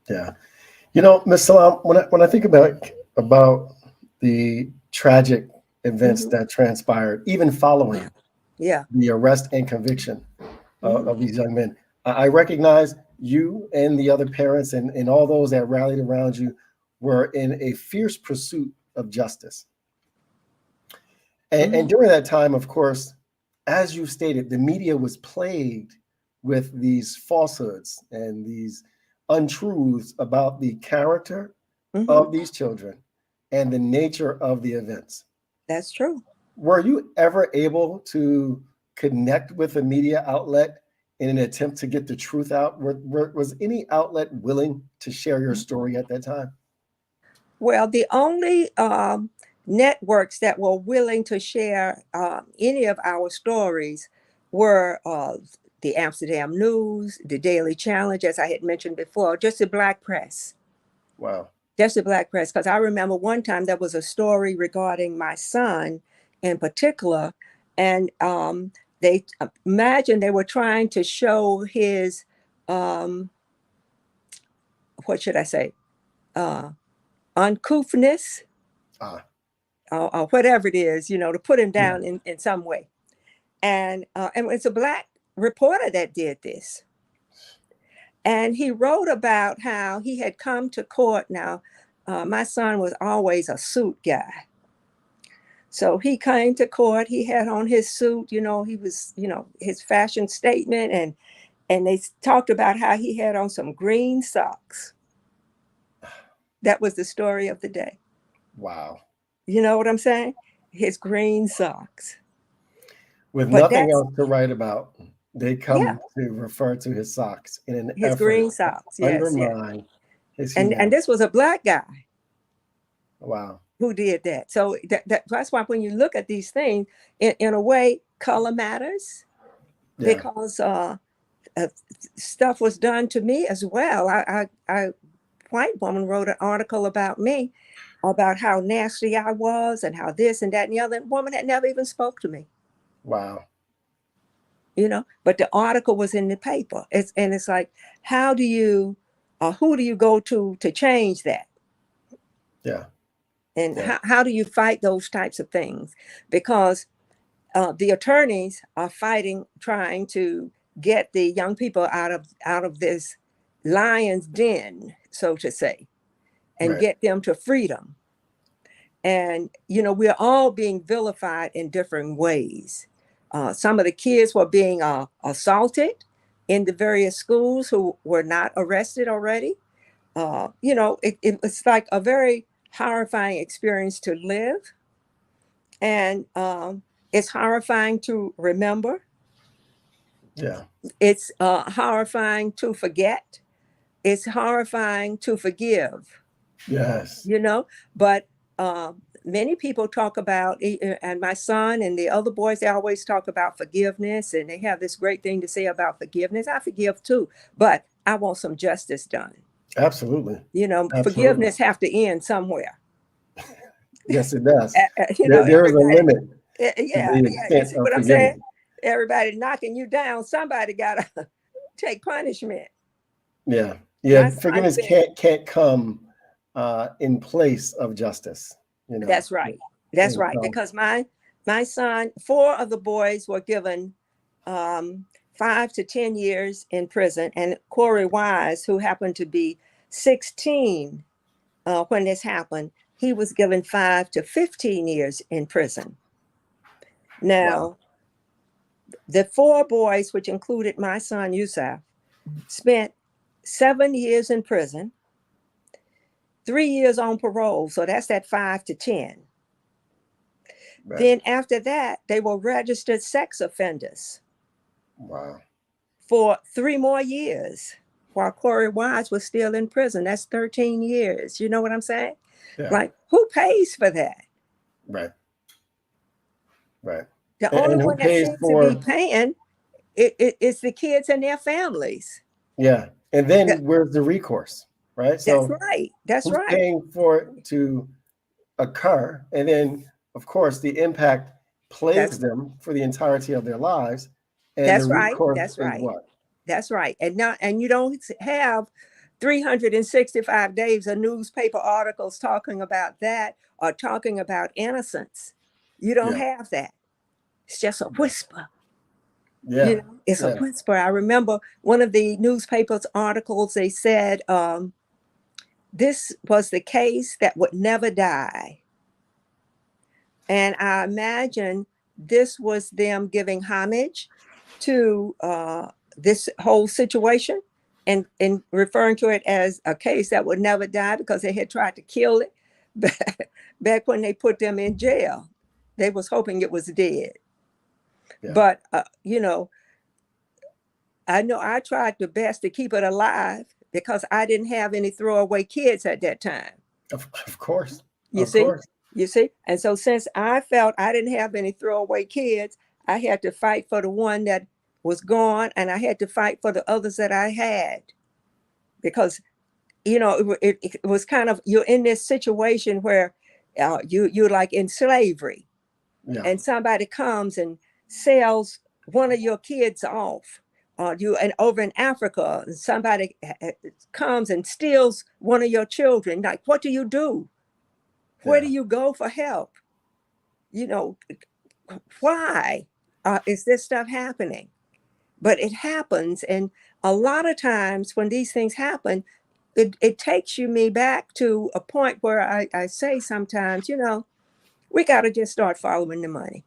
Yeah. Ms. Salaam, when I think about the tragic events that transpired, even following the arrest and conviction of these young men, I recognize you and the other parents and all those that rallied around you were in a fierce pursuit of justice. And during that time, of course, as you stated, the media was plagued with these falsehoods and these untruths about the character of these children and the nature of the events. That's true. Were you ever able to connect with a media outlet in an attempt to get the truth out? Was any outlet willing to share your story at that time? Well, the only networks that were willing to share any of our stories were the Amsterdam News, the Daily Challenge, as I had mentioned before, just the Black press. Wow. Just the Black press. Because I remember one time there was a story regarding my son in particular, and they imagine they were trying to show his, what should I say, uncouthness, or whatever it is, to put him down in some way. And it's a Black reporter that did this. And he wrote about how he had come to court. Now, my son was always a suit guy. So he came to court, he had on his suit, he was, his fashion statement, and they talked about how he had on some green socks. That was the story of the day. Wow. You know what I'm saying? His green socks. With nothing else to write about, they come to refer to his socks in an his effort green socks. to undermine his and humanity. this was a Black guy. Wow. Who did that. So that's why when you look at these things, in a way, color matters, because stuff was done to me as well. A white woman wrote an article about me, about how nasty I was and how this and that and the other. Woman had never even spoke to me. Wow. But the article was in the paper. It's like, how do you, or who do you go to change that? Yeah. And how do you fight those types of things? Because the attorneys are fighting, trying to get the young people out of this lion's den, so to say, and get them to freedom. And, we're all being vilified in different ways. Some of the kids were being assaulted in the various schools who were not arrested already. It's like a very horrifying experience to live. And it's horrifying to remember. Yeah. It's horrifying to forget. It's horrifying to forgive. Yes. But many people talk about, and my son and the other boys, they always talk about forgiveness, and they have this great thing to say about forgiveness. I forgive too, but I want some justice done. Absolutely. Forgiveness have to end somewhere. Yes, it does. There is a limit. You see what I'm saying? Everybody knocking you down, somebody gotta take punishment. Yeah. Forgiveness can't come in place of justice. That's right. That's right. Because my son, 4 of the boys were given 5 to 10 years in prison, and Corey Wise, who happened to be 16 when this happened, he was given 5 to 15 years in prison. Now, the 4 boys, which included my son Yusef, spent 7 years in prison, 3 years on parole. So that's that 5 to 10. Right. Then after that, they were registered sex offenders. Wow. For 3 more years, while Corey Wise was still in prison. That's 13 years. You know what I'm saying? Yeah. Like, who pays for that? Right. Right. The only one that seems to be paying is the kids and their families. Yeah. And then where's the recourse? Right. So that's right. That's who's paying for it to occur. And then, of course, the impact plagues them for the entirety of their lives. And that's the right. recourse That's right. Is what? That's right. And you don't have 365 days of newspaper articles talking about that or talking about innocence. You don't have that. It's just a whisper. Yeah. It's a whisper. I remember one of the newspaper's articles, they said this was the case that would never die. And I imagine this was them giving homage to this whole situation, and referring to it as a case that would never die because they had tried to kill it back when they put them in jail. They was hoping it was dead. Yeah. But, you know I tried the best to keep it alive because I didn't have any throwaway kids at that time. Of course. You see? And so since I felt I didn't have any throwaway kids, I had to fight for the one that was gone, and I had to fight for the others that I had. Because, you know, it was kind of, you're in this situation where you're like in slavery. Yeah. And somebody comes and sells one of your kids off. And over in Africa, somebody comes and steals one of your children. Like, what do you do? Where do you go for help? You know, why is this stuff happening? But it happens. And a lot of times when these things happen, it takes me back to a point where I say sometimes, you know, we got to just start following the money.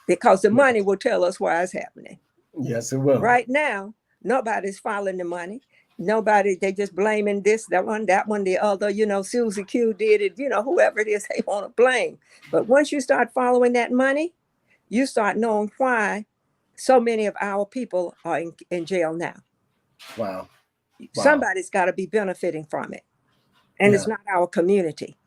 Because the money will tell us why it's happening. Yes, it will. Right now, nobody's following the money. Nobody, they just blaming this, that one, the other, you know, Susie Q did it, you know, whoever it is they want to blame. But once you start following that money, you start knowing why so many of our people are in jail now. Wow. Somebody's got to be benefiting from it. And it's not our community.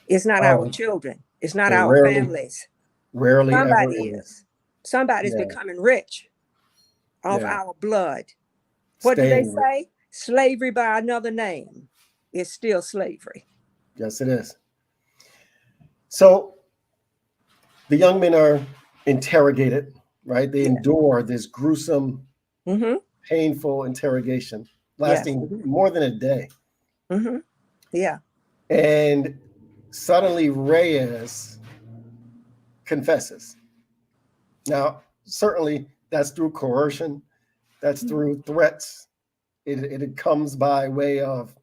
It's not our children. It's not our families. Rarely Somebody ever is. Somebody's becoming rich off our blood. What do they say? Slavery by another name is still slavery. Yes, it is. So the young men are interrogated, right? They endure this gruesome, painful interrogation lasting more than a day. Yeah. And suddenly Reyes confesses. Now, certainly that's through coercion, that's through threats. It comes by way of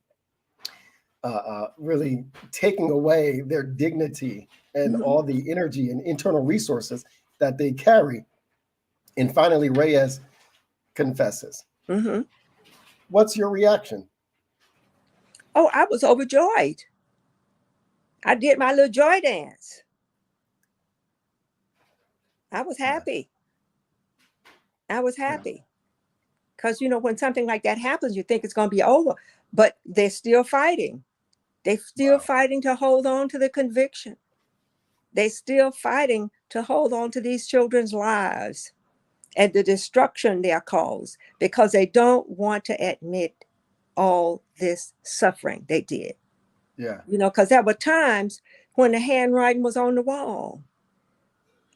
really taking away their dignity and all the energy and internal resources that they carry. And finally, Reyes confesses. What's your reaction? Oh, I was overjoyed. I did my little joy dance. I was happy. I was happy. Because, you know, when something like that happens, you think it's going to be over, but they're still fighting. They're still fighting to hold on to the conviction. They're still fighting to hold on to these children's lives and the destruction they are caused because they don't want to admit all this suffering they did. Yeah. You know, because there were times when the handwriting was on the wall,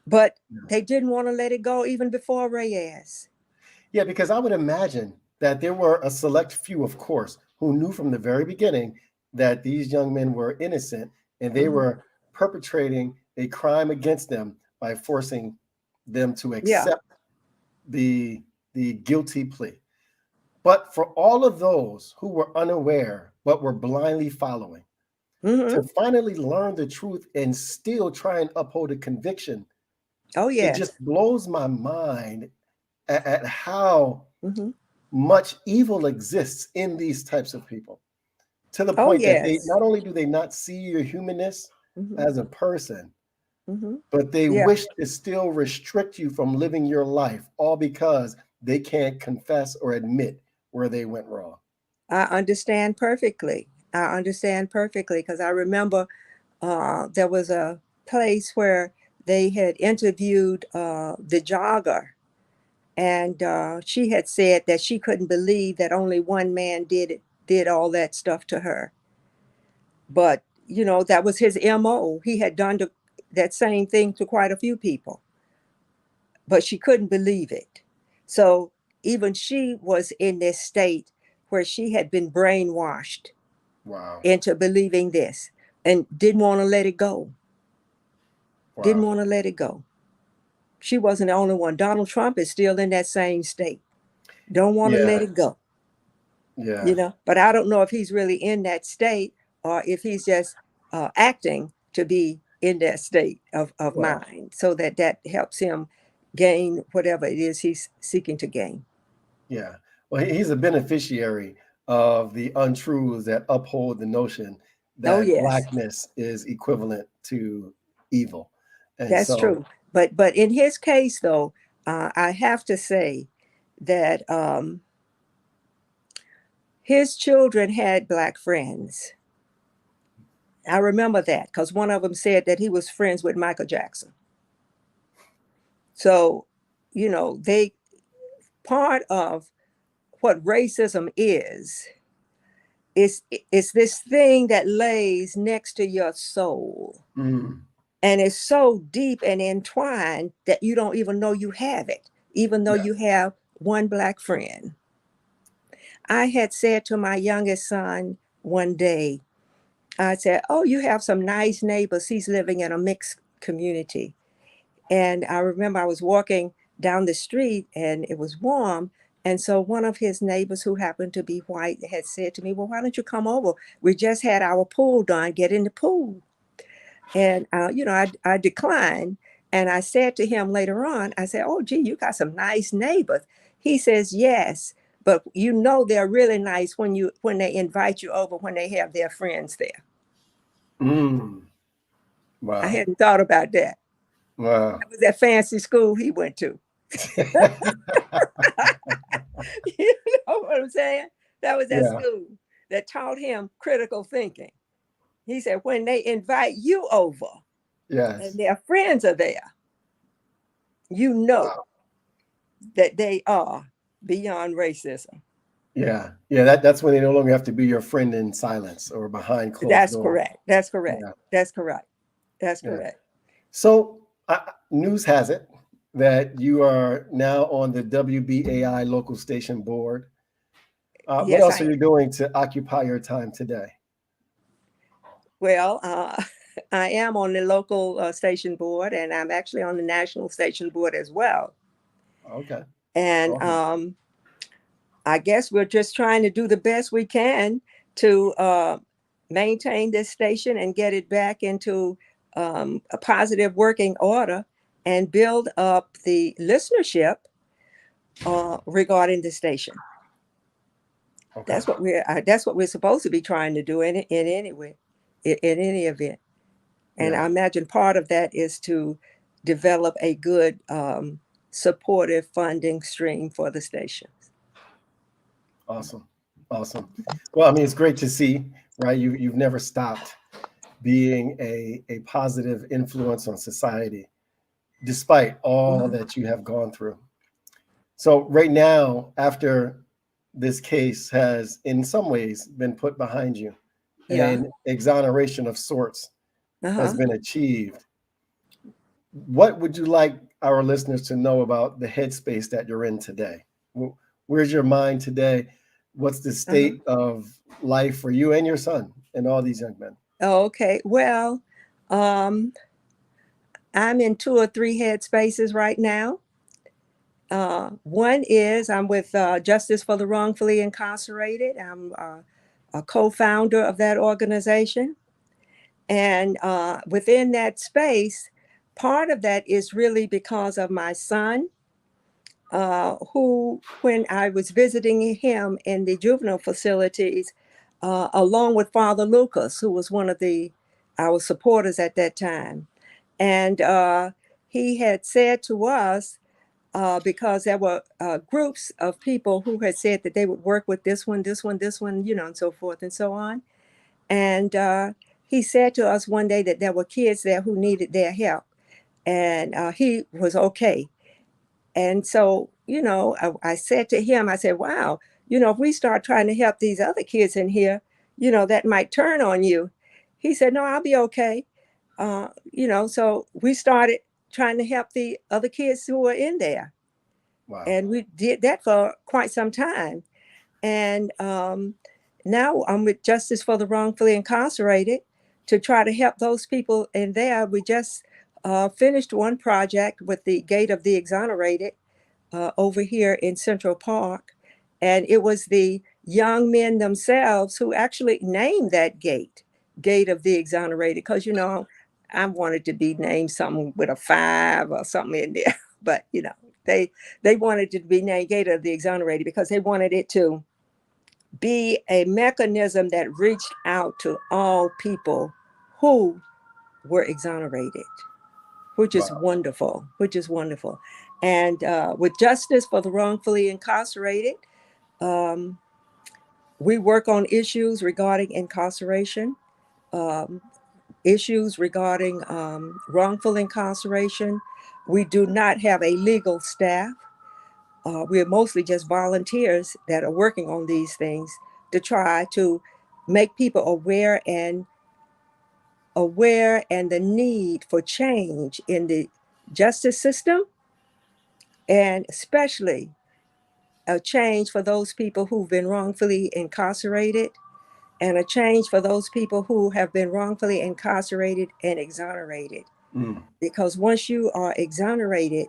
but they didn't want to let it go even before Reyes. Yeah, because I would imagine that there were a select few, of course, who knew from the very beginning that these young men were innocent and they were perpetrating a crime against them by forcing them to accept the guilty plea. But for all of those who were unaware but were blindly following, to finally learn the truth and still try and uphold a conviction, it just blows my mind at how much evil exists in these types of people, to the point that they not only do they not see your humanness as a person, but they wish to still restrict you from living your life, all because they can't confess or admit where they went wrong. I understand perfectly. I understand perfectly because I remember there was a place where they had interviewed the jogger, and she had said that she couldn't believe that only one man did all that stuff to her. But, you know, that was his MO. He had done that same thing to quite a few people, but she couldn't believe it. So even she was in this state where she had been brainwashed into believing this and didn't want to let it go. Didn't want to let it go. She wasn't the only one. Donald Trump is still in that same state. Don't want to let it go. Yeah. You know, but I don't know if he's really in that state or if he's just acting to be in that state of mind so that helps him gain whatever it is he's seeking to gain. Yeah. Well, he's a beneficiary of the untruths that uphold the notion Oh, that yes, blackness is equivalent to evil. And that's so, true. But in his case, though, I have to say that his children had Black friends. I remember that because one of them said that he was friends with Michael Jackson. So, you know, part of what racism is this thing that lays next to your soul. And it's so deep and entwined that you don't even know you have it, even though you have one Black friend. I had said to my youngest son one day, I said, "Oh, you have some nice neighbors." He's living in a mixed community. And I remember I was walking down the street and it was warm. And so one of his neighbors, who happened to be white, had said to me, "Well, why don't you come over? We just had our pool done. Get in the pool." And, you know, I declined. And I said to him later on, I said, "Oh, gee, you got some nice neighbors." He says, "Yes, but you know they're really nice when they invite you over, when they have their friends there." Wow. I hadn't thought about that. Wow. That was that fancy school he went to. You know what I'm saying? That was that school that taught him critical thinking. He said, when they invite you over and their friends are there, you know that they are beyond racism. Yeah. That's when they no longer have to be your friend in silence or behind closed That's doors. correct. That's correct. Yeah. That's correct. That's Yeah. correct. So news has it that you are now on the WBAI local station board. What Yes, else I are you am. doing to occupy your time today? Well, I am on the local station board, and I'm actually on the national station board as well. Okay. And Awesome. I guess we're just trying to do the best we can to maintain this station and get it back into a positive working order and build up the listenership regarding the station. Okay. That's what we're supposed to be trying to do in any event. And I imagine part of that is to develop a good supportive funding stream for the station. Awesome. Well, I mean, it's great to see, right? You've never stopped being a positive influence on society, despite all that you have gone through. So right now, after this case has in some ways been put behind you, and exoneration of sorts has been achieved, what would you like our listeners to know about the headspace that you're in today? Where's your mind today? What's the state of life for you and your son and all these young men? Okay. Well, I'm in 2 or 3 headspaces right now. One is I'm with Justice for the Wrongfully Incarcerated. I'm a co-founder of that organization. And within that space, part of that is really because of my son, who, when I was visiting him in the juvenile facilities, along with Father Lucas, who was one of our supporters at that time. And he had said to us, because there were groups of people who had said that they would work with this one, you know, and so forth and so on. And he said to us one day that there were kids there who needed their help. And he was okay. And so, you know, I said to him, I said, "Wow, you know, if we start trying to help these other kids in here, you know, that might turn on you." He said, "No, I'll be okay." You know, so we started trying to help the other kids who were in there. Wow. And we did that for quite some time. And now I'm with Justice for the Wrongfully Incarcerated to try to help those people in there. We just finished one project with the Gate of the Exonerated over here in Central Park. And it was the young men themselves who actually named that Gate of the Exonerated, because, you know, I wanted to be named something with a 5 or something in there. But, you know, They wanted it to be named Gate of the Exonerated because they wanted it to be a mechanism that reached out to all people who were exonerated, which is wonderful, And with justice for the wrongfully incarcerated, we work on issues regarding incarceration, issues regarding wrongful incarceration. We do not have a legal staff. We're mostly just volunteers that are working on these things to try to make people aware and the need for change in the justice system, and especially a change for those people who've been wrongfully incarcerated, and a change for those people who have been wrongfully incarcerated and exonerated. Because once you are exonerated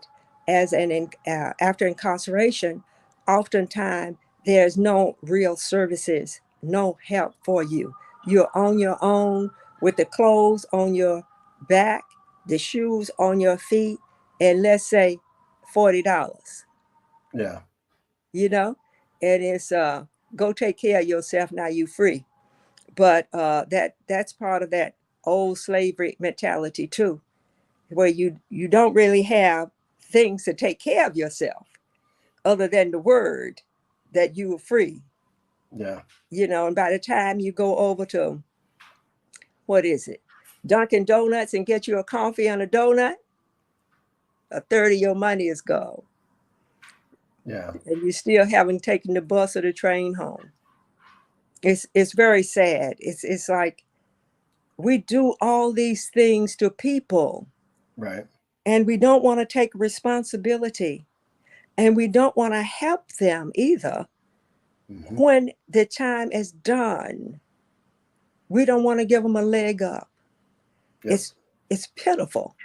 after incarceration, oftentimes there's no real services, no help for you. You're on your own with the clothes on your back, the shoes on your feet, and let's say $40. Yeah. You know, and it's go take care of yourself, now you free. But that's part of that old slavery mentality too, where you don't really have things to take care of yourself other than the word that you are free. Yeah. You know, and by the time you go over to, what is it, Dunkin' Donuts and get you a coffee and a donut, a third of your money is gone. Yeah. And you still haven't taken the bus or the train home. It's very sad. It's like we do all these things to people. Right. And we don't want to take responsibility, and we don't want to help them either. When the time is done, we don't want to give them a leg up. Yep. It's pitiful.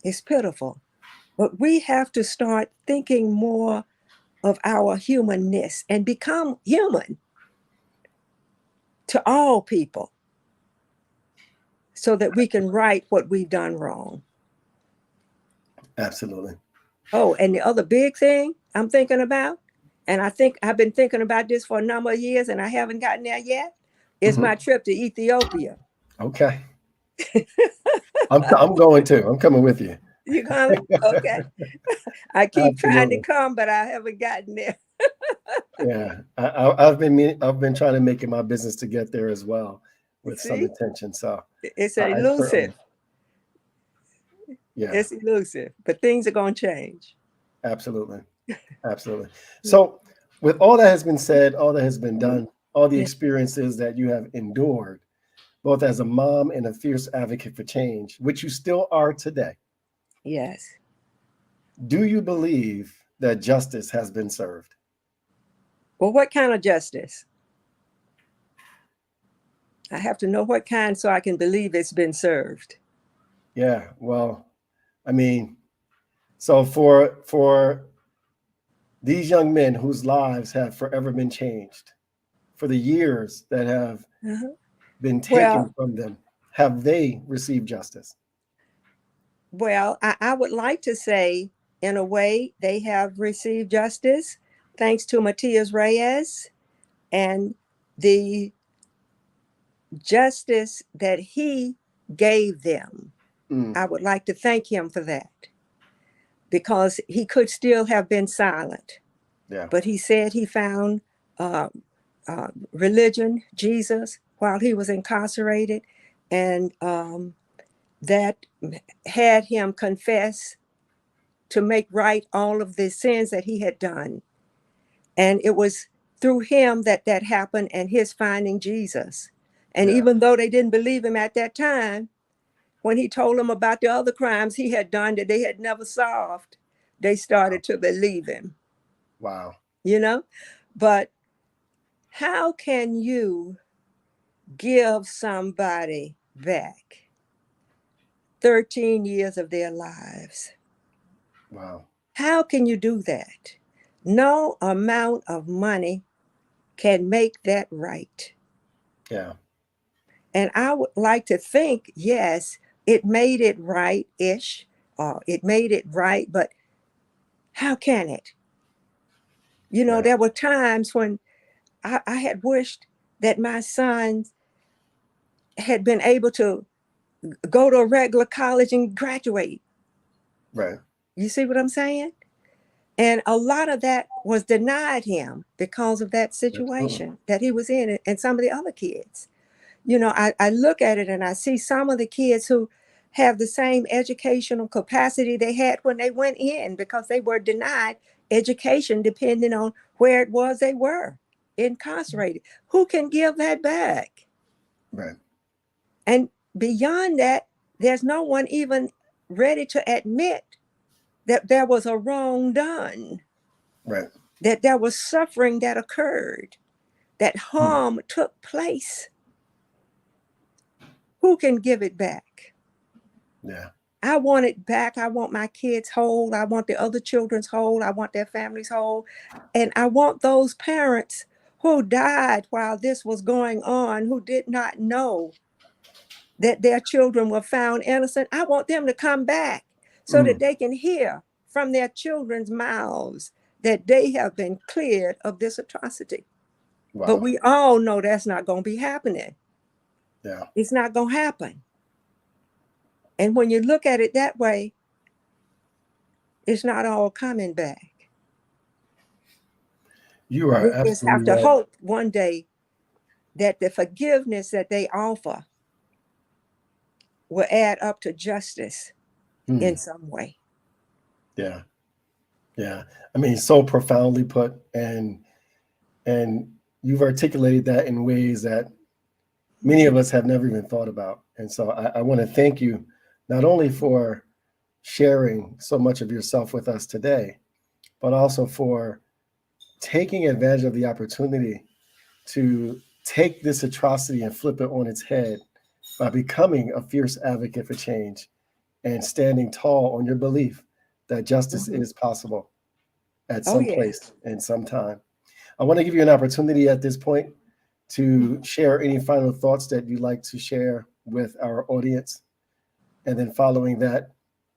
It's pitiful. But we have to start thinking more of our humanness and become human to all people so that we can right what we've done wrong. Absolutely. Oh, and the other big thing I'm thinking about, and I think I've been thinking about this for a number of years and I haven't gotten there yet, is my trip to Ethiopia. Okay. I'm going too. I'm coming with you. You coming? Okay. I keep trying to Absolutely. come, but I haven't gotten there. Yeah, I've been trying to make it my business to get there as well with some attention. So it's elusive. Yeah, it's elusive, but things are going to change. Absolutely. Absolutely. So with all that has been said, all that has been done, all the experiences that you have endured, both as a mom and a fierce advocate for change, which you still are today. Yes. Do you believe that justice has been served? Well, what kind of justice? I have to know what kind so I can believe it's been served. Yeah, well, I mean, so for these young men whose lives have forever been changed, for the years that have been taken from them, have they received justice? Well, I would like to say, in a way, they have received justice, thanks to Matias Reyes and the justice that he gave them. I would like to thank him for that, because he could still have been silent. Yeah. But he said he found religion, Jesus, while he was incarcerated, and that had him confess to make right all of the sins that he had done. And it was through him that happened, and his finding Jesus. And even though they didn't believe him at that time, when he told them about the other crimes he had done that they had never solved, they started to believe him. Wow. You know, but how can you give somebody back 13 years of their lives? Wow. How can you do that? No amount of money can make that right. Yeah. And I would like to think, yes, it made it right-ish, or it made it right, but How can it? You know, there were times when I had wished that my son had been able to go to a regular college and graduate. Right. You see what I'm saying? And a lot of that was denied him because of that situation that he was in, and some of the other kids. You know, I look at it and I see some of the kids who have the same educational capacity they had when they went in, because they were denied education depending on where it was they were incarcerated. Who can give that back? Right. And beyond that, there's no one even ready to admit that there was a wrong done, Right. that there was suffering that occurred, that harm took place. Who can give it back? Yeah. I want it back. I want my kids whole. I want the other children's whole. I want their families whole. And I want those parents who died while this was going on, who did not know that their children were found innocent. I want them to come back so that they can hear from their children's mouths that they have been cleared of this atrocity. Wow. But we all know that's not going to be happening. Yeah. It's not going to happen. And when you look at it that way, it's not all coming back. You are We just have absolutely to right. hope one day that the forgiveness that they offer will add up to justice in some way. Yeah. Yeah. I mean, so profoundly put, and you've articulated that in ways that many of us have never even thought about. And so I want to thank you not only for sharing so much of yourself with us today, but also for taking advantage of the opportunity to take this atrocity and flip it on its head by becoming a fierce advocate for change and standing tall on your belief that justice is possible at some place and some time. I want to give you an opportunity at this point to share any final thoughts that you'd like to share with our audience. And then following that,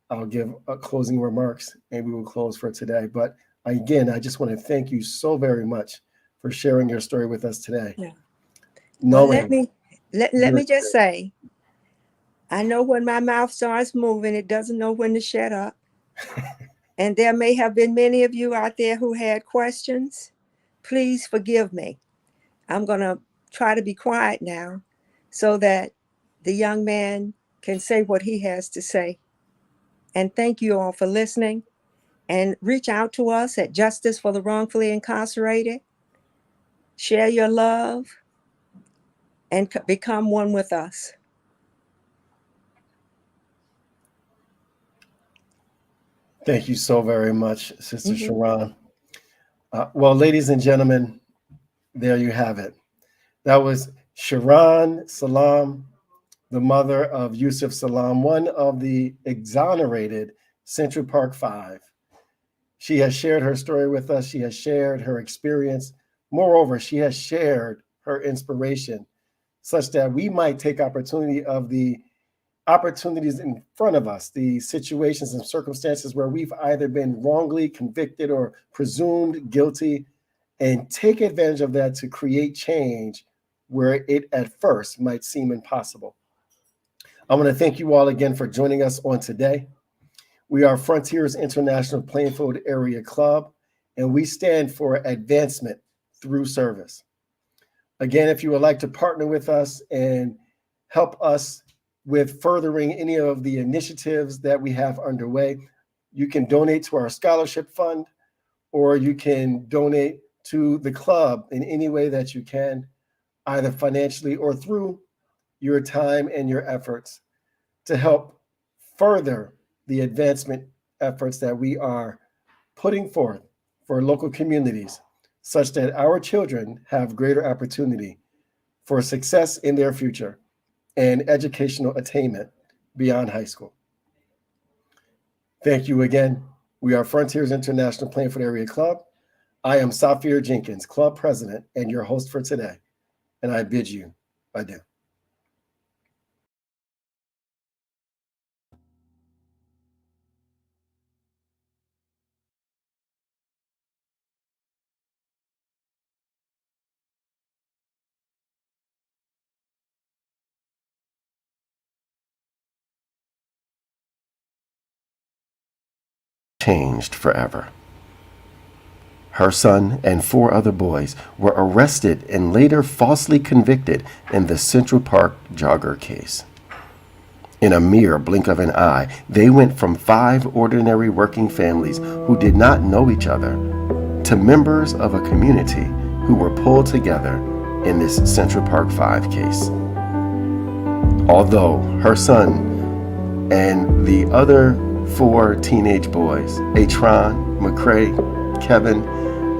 I'll give closing remarks and we will close for today. But again, I just want to thank you so very much for sharing your story with us today. Yeah. Well, let me You're- just say, I know when my mouth starts moving, it doesn't know when to shut up. And there may have been many of you out there who had questions. Please forgive me. I'm going to try to be quiet now so that the young man can say what he has to say. And thank you all for listening. And reach out to us at Justice for the Wrongfully Incarcerated. Share your love and become one with us. Thank you so very much, Sister Sharonne. Well, ladies and gentlemen, there you have it. That was Sharonne Salaam, the mother of Yusef Salaam, one of the exonerated Central Park Five. She has shared her story with us. She has shared her experience. Moreover, she has shared her inspiration such that we might take opportunity of the opportunities in front of us, the situations and circumstances where we've either been wrongly convicted or presumed guilty, and take advantage of that to create change where it at first might seem impossible. I want to thank you all again for joining us on today. We are Frontiers International Plainfield Area Club, and we stand for advancement through service. Again, if you would like to partner with us and help us with furthering any of the initiatives that we have underway, you can donate to our scholarship fund, or you can donate to the club in any way that you can, either financially or through your time and your efforts to help further the advancement efforts that we are putting forth for local communities, such that our children have greater opportunity for success in their future and educational attainment beyond high school. Thank you again. We are Frontiers International Plainfield Area Club. I am Safir Jenkins, club president and your host for today, and I bid you adieu. changed forever. Her son and 4 other boys were arrested and later falsely convicted in the Central Park jogger case. In a mere blink of an eye, they went from 5 ordinary working families who did not know each other to members of a community who were pulled together in this Central Park 5 case. Although her son and the other 4 teenage boys, Atron, McCrae, Kevin,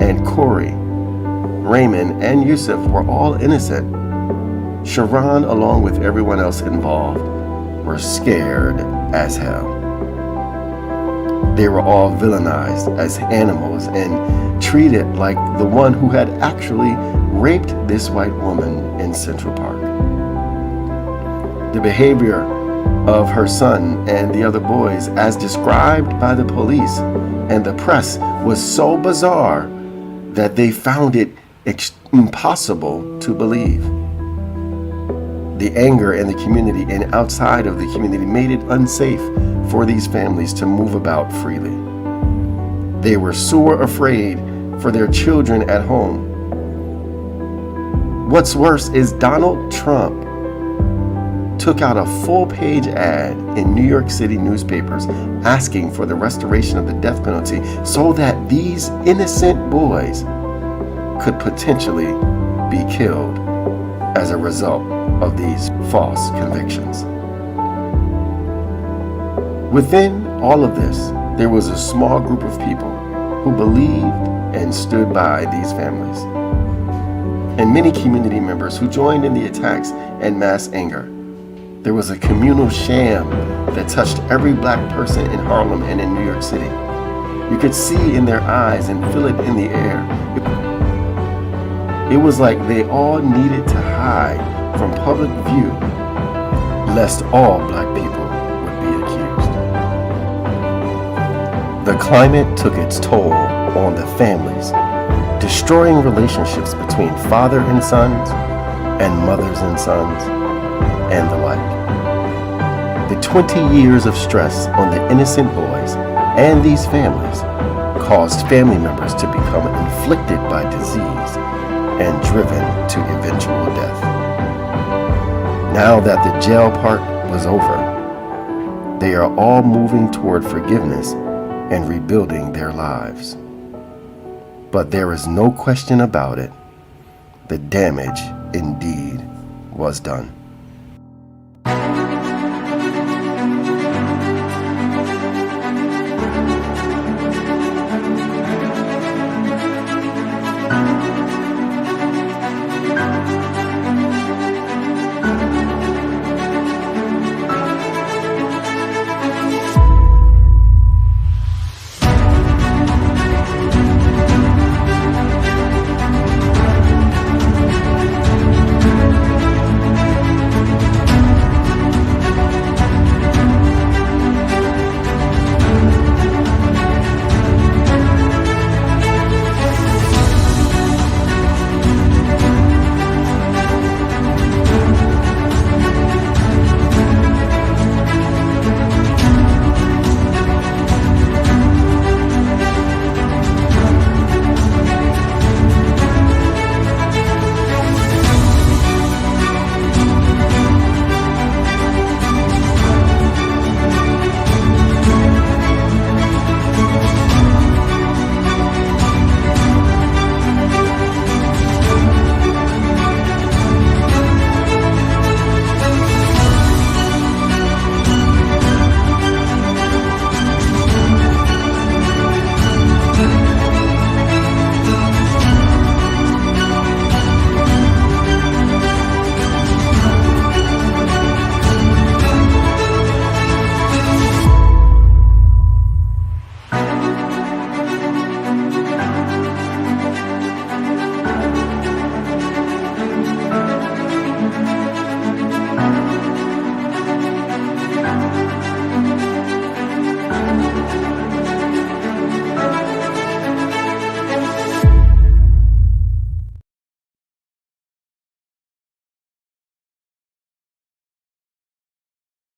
and Corey, Raymond, and Yusef were all innocent, Sharonne, along with everyone else involved, were scared as hell. They were all villainized as animals and treated like the one who had actually raped this white woman in Central Park. The behavior of her son and the other boys, as described by the police and the press, was so bizarre that they found it impossible to believe. The anger in the community and outside of the community made it unsafe for these families to move about freely. They were sore afraid for their children at home. What's worse is Donald Trump took out a full-page ad in New York City newspapers asking for the restoration of the death penalty so that these innocent boys could potentially be killed as a result of these false convictions. Within all of this, there was a small group of people who believed and stood by these families, and many community members who joined in the attacks and mass anger. There was a communal sham that touched every black person in Harlem and in New York City. You could see in their eyes and feel it in the air. It was like they all needed to hide from public view, lest all black people would be accused. The climate took its toll on the families, destroying relationships between father and sons, and mothers and sons, and the like. The 20 years of stress on the innocent boys and these families caused family members to become inflicted by disease and driven to eventual death. Now that the jail part was over, they are all moving toward forgiveness and rebuilding their lives. But there is no question about it, the damage indeed was done.